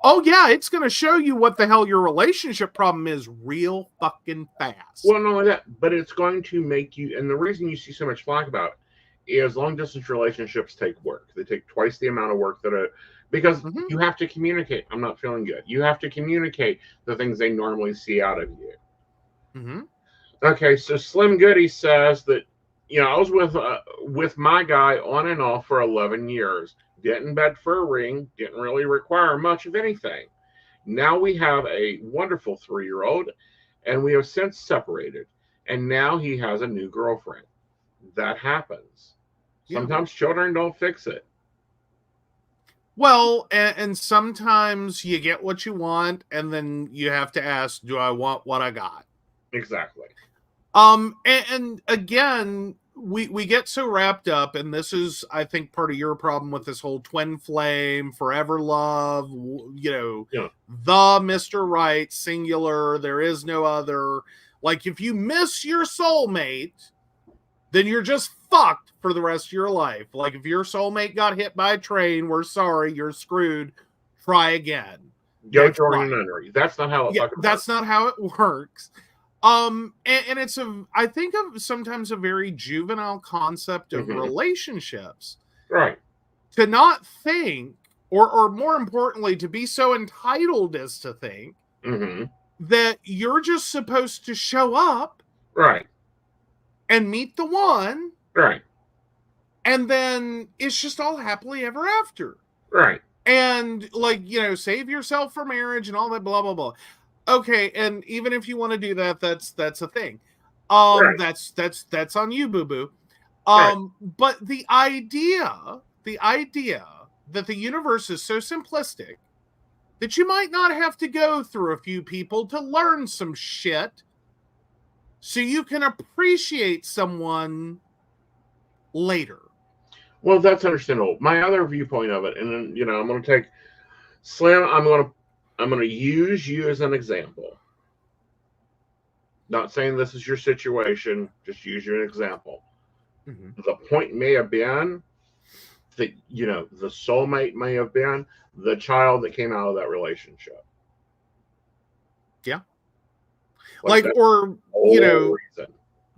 Oh yeah, it's going to show you what the hell your relationship problem is real fucking fast. Well, not only that, but it's going to make you. And the reason you see so much flack about it is long distance relationships take work. They take twice the amount of work because you have to communicate. I'm not feeling good. You have to communicate the things they normally see out of you. Mm-hmm. Okay, so Slim Goody says that I was with my guy on and off for 11 years. Didn't beg for a ring. Didn't really require much of anything. Now we have a wonderful 3-year-old, and we have since separated. And now he has a new girlfriend. That happens. Sometimes children don't fix it. Well, and sometimes you get what you want, and then you have to ask, do I want what I got? Exactly. And again, we get so wrapped up, and this is, I think, part of your problem with this whole twin flame, forever love, the Mr. Right, singular, there is no other. Like, if you miss your soulmate, then you're just fucked for the rest of your life. Like, if your soulmate got hit by a train, we're sorry, you're screwed. Try again. Go join a nunnery. That's not how it fucking works. That's not how it works. And it's I think of sometimes a very juvenile concept of relationships. Right. To not think, or more importantly, to be so entitled as to think that you're just supposed to show up. Right. And meet the one. Right. And then it's just all happily ever after. Right. And save yourself for marriage and all that blah blah blah. Okay, and even if you want to do that, that's a thing. Right. That's on you, boo-boo. Right. But the idea that the universe is so simplistic that you might not have to go through a few people to learn some shit so you can appreciate someone later. Well, that's understandable. My other viewpoint of it, and then I'm going to take Slim. I'm going to use you as an example. Not saying this is your situation, just use you an example. The point may have been that the soulmate may have been the child that came out of that relationship. Yeah.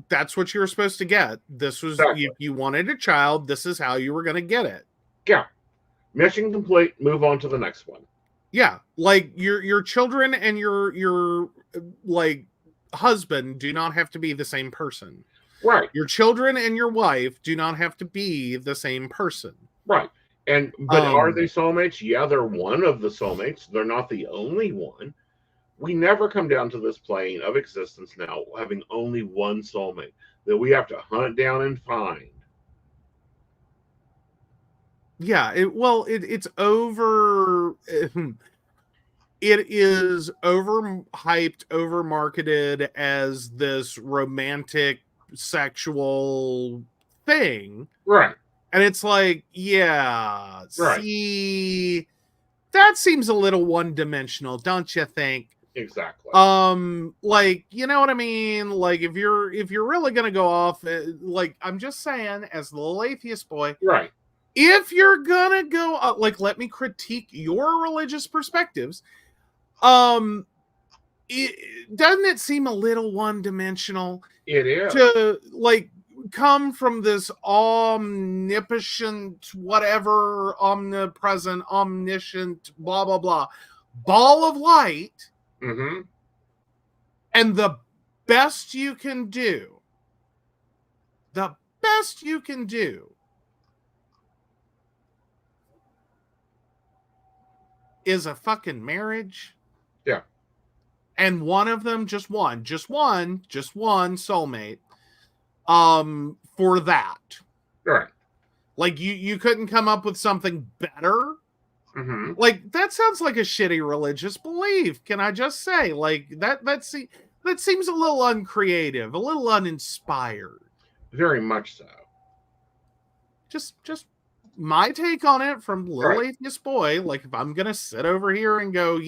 That's what you were supposed to get. This was, if you wanted a child, this is how you were going to get it. Yeah. Mission complete. Move on to the next one. Yeah. Like your children and your like husband do not have to be the same person. Right. Your children and your wife do not have to be the same person. Right. But are they soulmates? Yeah, they're one of the soulmates. They're not the only one. We never come down to this plane of existence now having only one soulmate that we have to hunt down and find. Yeah, it's over. It is overhyped, over-marketed as this romantic, sexual thing. Right. And it's like, yeah, right. See, that seems a little one-dimensional, don't you think? Exactly. Like, you know what I mean? Like, if you're really gonna go off, like, I'm just saying, as the little atheist boy, right? If you're gonna go, like, let me critique your religious perspectives. Doesn't it seem a little one-dimensional? It is to like come from this omnipotent, whatever, omnipresent, omniscient, blah blah blah, ball of light. And the best you can do, the best you can do is a fucking marriage. Yeah. And one of them, just one soulmate, for that. Right. Like, you couldn't come up with something better? Mm-hmm. Like, that sounds like a shitty religious belief. Can I just say, like, that seems a little uncreative, a little uninspired. Very much so. Just my take on it from Little Atheist Boy. Like, if I'm gonna sit over here and go,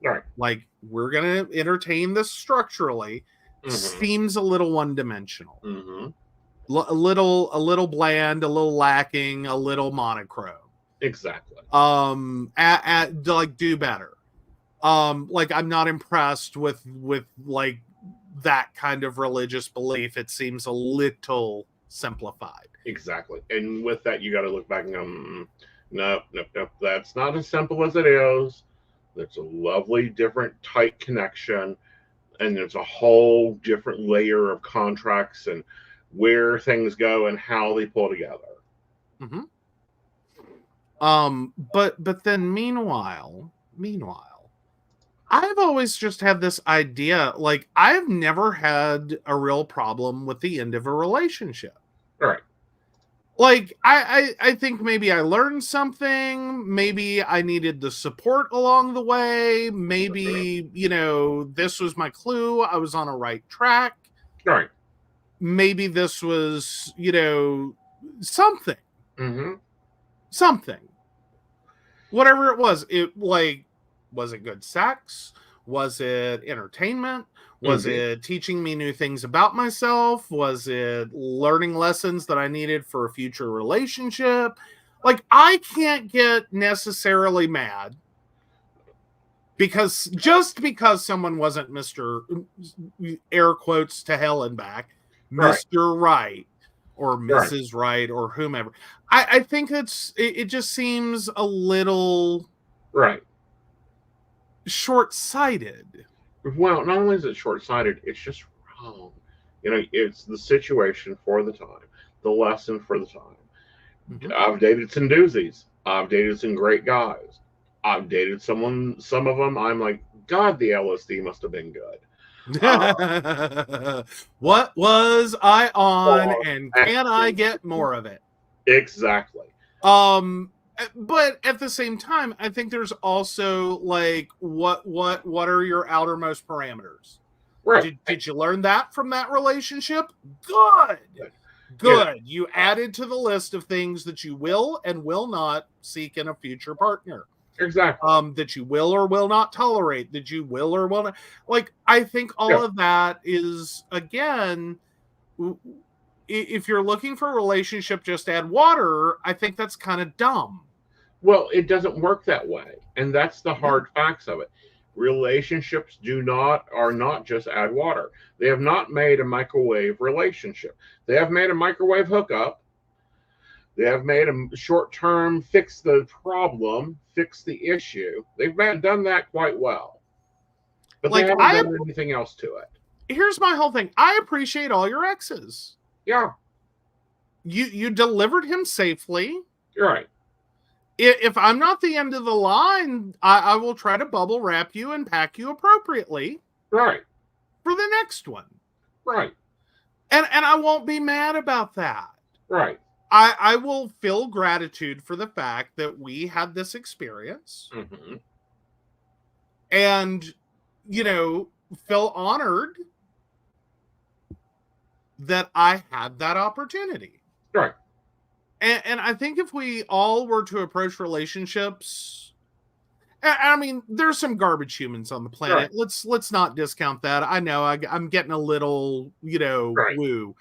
right, like, we're gonna entertain this structurally, seems a little one-dimensional. A little bland, a little lacking, a little monochrome. Exactly. Like, do better. Like, I'm not impressed with like that kind of religious belief. It seems a little simplified. Exactly. And with that, you got to look back and go, nope. That's not as simple as it is. There's a lovely, different, tight connection, and there's a whole different layer of contracts and where things go and how they pull together. But then meanwhile, I've always just had this idea, like, I've never had a real problem with the end of a relationship. Right. Like, I think maybe I learned something. Maybe I needed the support along the way. Maybe, this was my clue. I was on a right track. Right. Maybe this was, something. Something. Whatever it was, was it good sex? Was it entertainment? Was it teaching me new things about myself? Was it learning lessons that I needed for a future relationship? Like, I can't get necessarily mad because someone wasn't Mr. air quotes to hell and back, Mr. Right or Mrs. Right or whomever. I think it just seems a little short-sighted. Well, not only is it short-sighted, it's just wrong. It's the situation for the time, the lesson for the time. I've dated some doozies. I've dated some great guys. I've dated some of them, I'm like, God, the LSD must have been good. What was I on, and can I get more of it? Exactly. But at the same time, I think there's also, like, what are your outermost parameters? Right. Did you learn that from that relationship? Good. Yeah. You added to the list of things that you will and will not seek in a future partner. Exactly. That you will or will not tolerate, that you will or will not. Like, I think all of that is, again, if you're looking for a relationship, just add water, I think that's kind of dumb. Well, it doesn't work that way. And that's the hard facts of it. Relationships are not just add water. They have not made a microwave relationship. They have made a microwave hookup. They have made a short-term fix the problem, fix the issue. They've done that quite well. But they haven't done anything else to it. Here's my whole thing. I appreciate all your exes. Yeah. You delivered him safely. You're right. If I'm not the end of the line, I will try to bubble wrap you and pack you appropriately. Right. For the next one. Right. And I won't be mad about that. Right. I will feel gratitude for the fact that we had this experience. And, feel honored that I had that opportunity. Right. And I think if we all were to approach relationships, I mean, there's some garbage humans on the planet. Right. Let's not discount that. I know I'm getting a little, woo.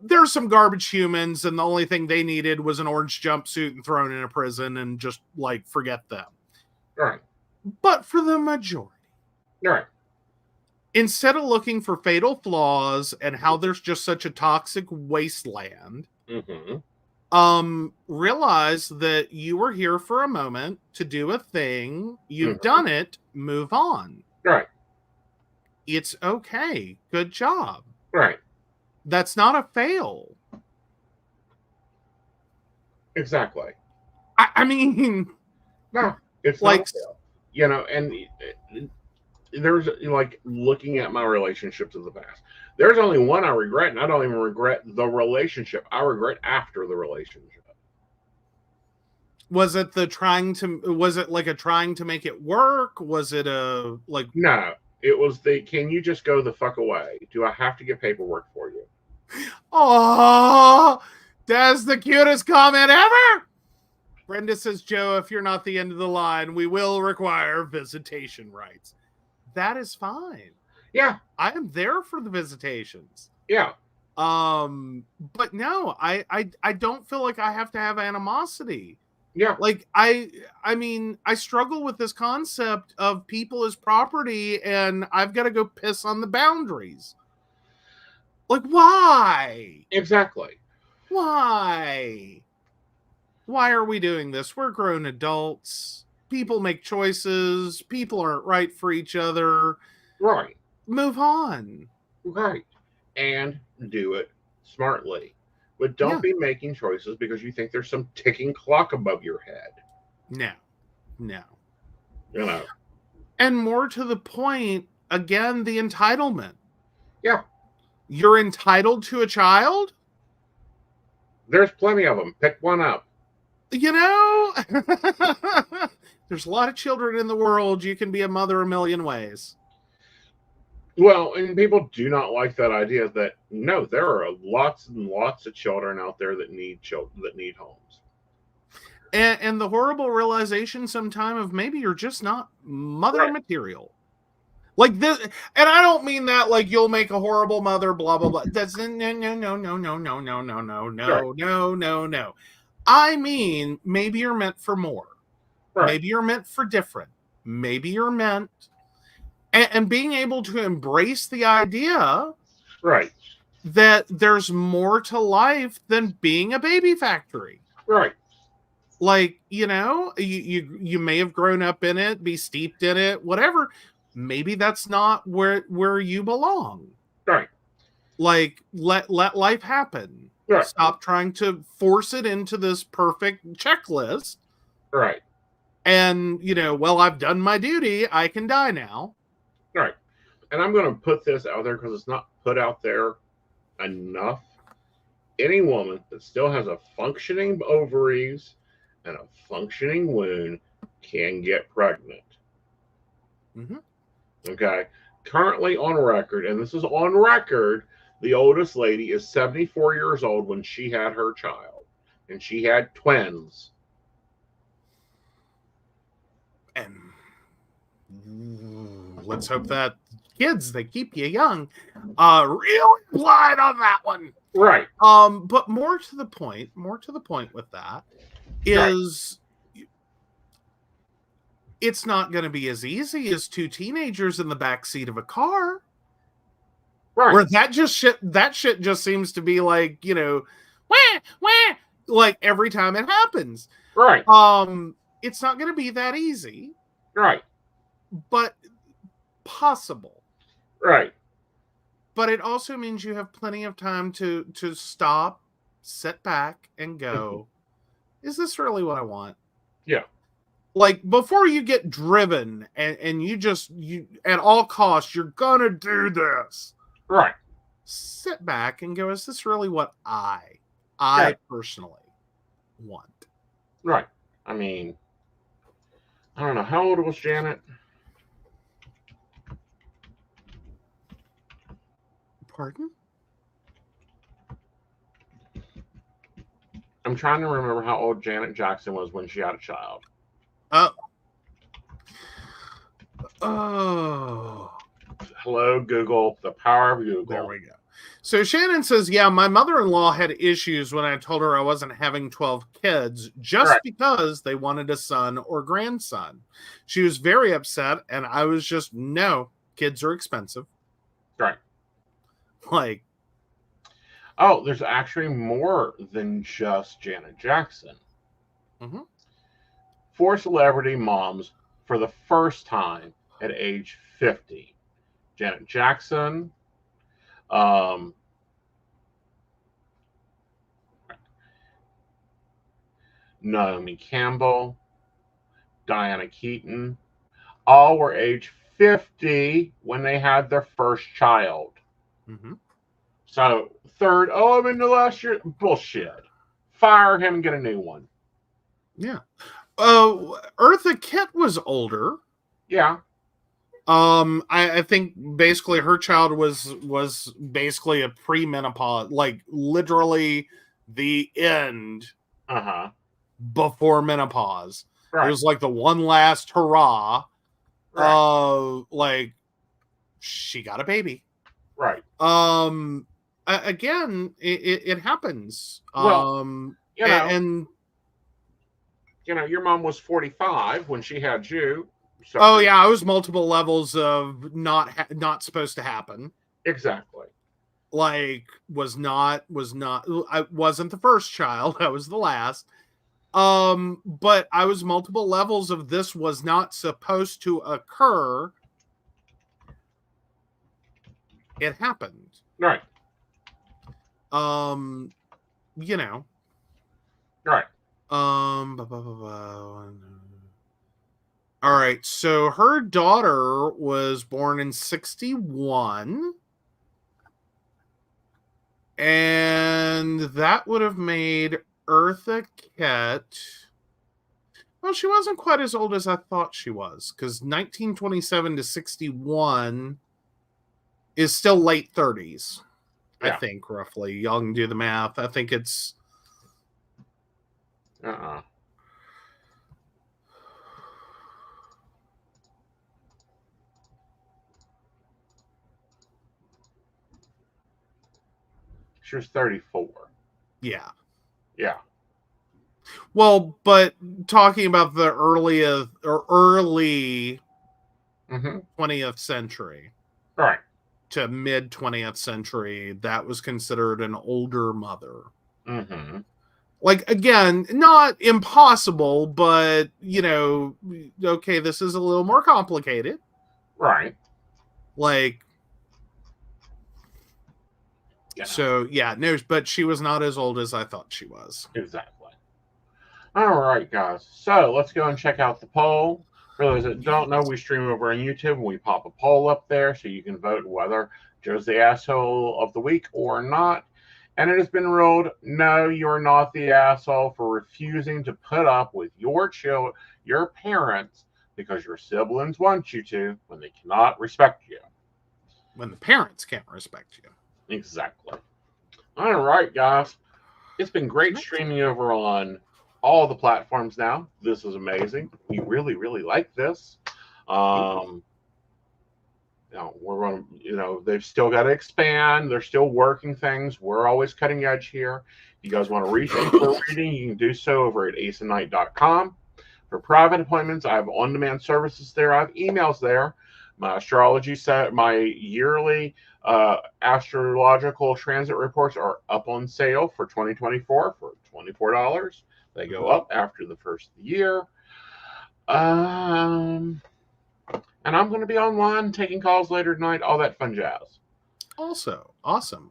There's some garbage humans, and the only thing they needed was an orange jumpsuit and thrown in a prison and just, like, forget them. Right. But for the majority. Right. Instead of looking for fatal flaws and how there's just such a toxic wasteland, realize that you were here for a moment to do a thing. You've done it. Move on. Right. It's okay. Good job. Right. That's not a fail. Exactly. I mean, no, it's like, not a fail. You know, and there's like looking at my relationships of the past. There's only one I regret, and I don't even regret the relationship. I regret after the relationship. was it trying to make it work? Was it a like? No, it was can you just go the fuck away? Do I have to get paperwork for you? Oh, that's the cutest comment ever. Brenda says, Joe, if you're not the end of the line, we will require visitation rights. That is fine. Yeah. I am there for the visitations. Yeah. But no, I don't feel like I have to have animosity. Yeah. Like I mean, I struggle with this concept of people as property and I've got to go piss on the boundaries. Like, why? Exactly. Why? Why are we doing this? We're grown adults. People make choices. People aren't right for each other. Right. Move on. Right. And do it smartly. But don't be making choices because you think there's some ticking clock above your head. No. You know. And more to the point, again, the entitlement. Yeah. You're entitled to a child? There's plenty of them. Pick one up. You know, there's a lot of children in the world. You can be a mother a million ways. Well, and people do not like that idea that no, there are lots and lots of children out there that need homes. And the horrible realization sometime of maybe you're just not mother material. Like this, and I don't mean that like you'll make a horrible mother, blah blah blah. That's no. I mean, maybe you're meant for more. Right. Maybe you're meant for different. Maybe you're meant, and being able to embrace the idea, right, that there's more to life than being a baby factory. Right. Like, you know, you may have grown up in it, be steeped in it, whatever. Maybe that's not where you belong. Right. Like, let life happen. Right. Stop trying to force it into this perfect checklist. Right. And, you know, well, I've done my duty. I can die now. Right. And I'm going to put this out there because it's not put out there enough. Any woman that still has a functioning ovaries and a functioning womb can get pregnant. Mm-hmm. Okay. Currently on record, and this is on record, the oldest lady is 74 years old when she had her child, and she had twins. And let's hope that kids, they keep you young. Really applied on that one. Right. But more to the point with that is it's not going to be as easy as two teenagers in the backseat of a car. Right. Where that shit just seems to be like, you know, wah, like every time it happens. Right. It's not going to be that easy. Right. But possible. Right. But it also means you have plenty of time to stop, sit back, and go, is this really what I want? Yeah. Like, before you get driven and you at all costs, you're going to do this. Right. Sit back and go, is this really what I personally want? Right. I mean, I don't know. How old was Janet? Pardon? I'm trying to remember how old Janet Jackson was when she had a child. Oh. Hello, Google. The power of Google. There we go. So Shannon says, yeah, my mother-in-law had issues when I told her I wasn't having 12 kids just because they wanted a son or grandson. She was very upset, and I was just, no, kids are expensive. Right. Like, oh, there's actually more than just Janet Jackson. Mm-hmm. 4 celebrity moms for the first time at age 50. Janet Jackson, Naomi Campbell, Diana Keaton, all were age 50 when they had their first child. Mm-hmm. So, third, I'm in the last year. Bullshit. Fire him and get a new one. Yeah. Eartha Kitt was older. Yeah. I think basically her child was basically a premenopause, like literally the end before menopause. Right. It was like the one last hurrah. Right. Like she got a baby. Right. Again, it happens. Well, and your mom was 45 when she had you. So. Oh yeah, I was multiple levels of not supposed to happen. Exactly. Like was not. I wasn't the first child. I was the last. But I was multiple levels of this was not supposed to occur. It happened. Right. You know. Right. All right, so her daughter was born in 61. And that would have made Eartha Kitt. Well, she wasn't quite as old as I thought she was, because 1927 to 61 is still late 30s. Yeah. I think, roughly. Y'all can do the math. I think it's... She was 34. Yeah. Yeah. Well, but talking about the early 20th century. Right. To mid 20th century, that was considered an older mother. Mm-hmm. Like, again, not impossible, but, okay, this is a little more complicated. Right. Like, so, yeah, no, but she was not as old as I thought she was. Exactly. All right, guys. So let's go and check out the poll. For those that don't know, we stream over on YouTube and we pop a poll up there so you can vote whether Joe's the asshole of the week or not. And it has been ruled, no, you're not the asshole for refusing to put up with your parents because your siblings want you to when they cannot respect you. When the parents can't respect you. Exactly. All right, guys. It's been great streaming over on all the platforms now. This is amazing. We really, really like this. We're on, they've still got to expand. They're still working things. We're always cutting edge here. If you guys want to reach me for reading, you can do so over at aesonknight.com. For private appointments, I have on-demand services there. I have emails there. My astrology set, my yearly astrological transit reports are up on sale for 2024 for $24. They go up after the first of the year. And I'm going to be online taking calls later tonight, all that fun jazz. Also, awesome.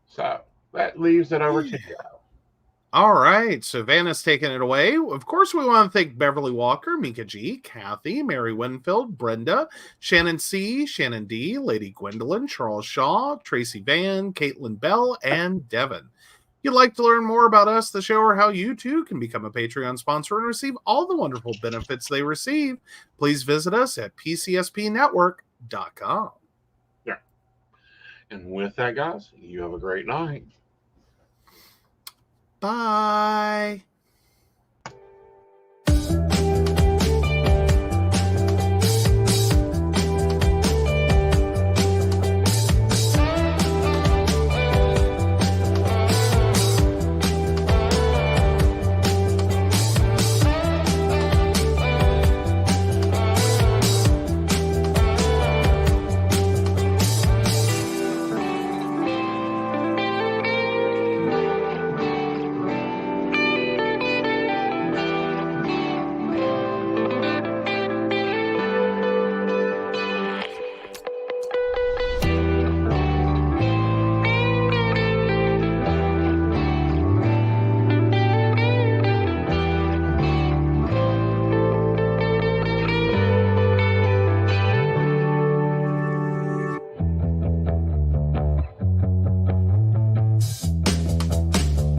So that leaves it over to Joe. All right, so Vanna's taking it away. Of course, we want to thank Beverly Walker, Mika G, Kathy, Mary Winfield, Brenda, Shannon C, Shannon D, Lady Gwendolyn, Charles Shaw, Tracy Van, Caitlin Bell, and Devin. If you'd like to learn more about us, the show, or how you too can become a Patreon sponsor and receive all the wonderful benefits they receive, please visit us at pcspnetwork.com. Yeah. And with that, guys, you have a great night. Bye.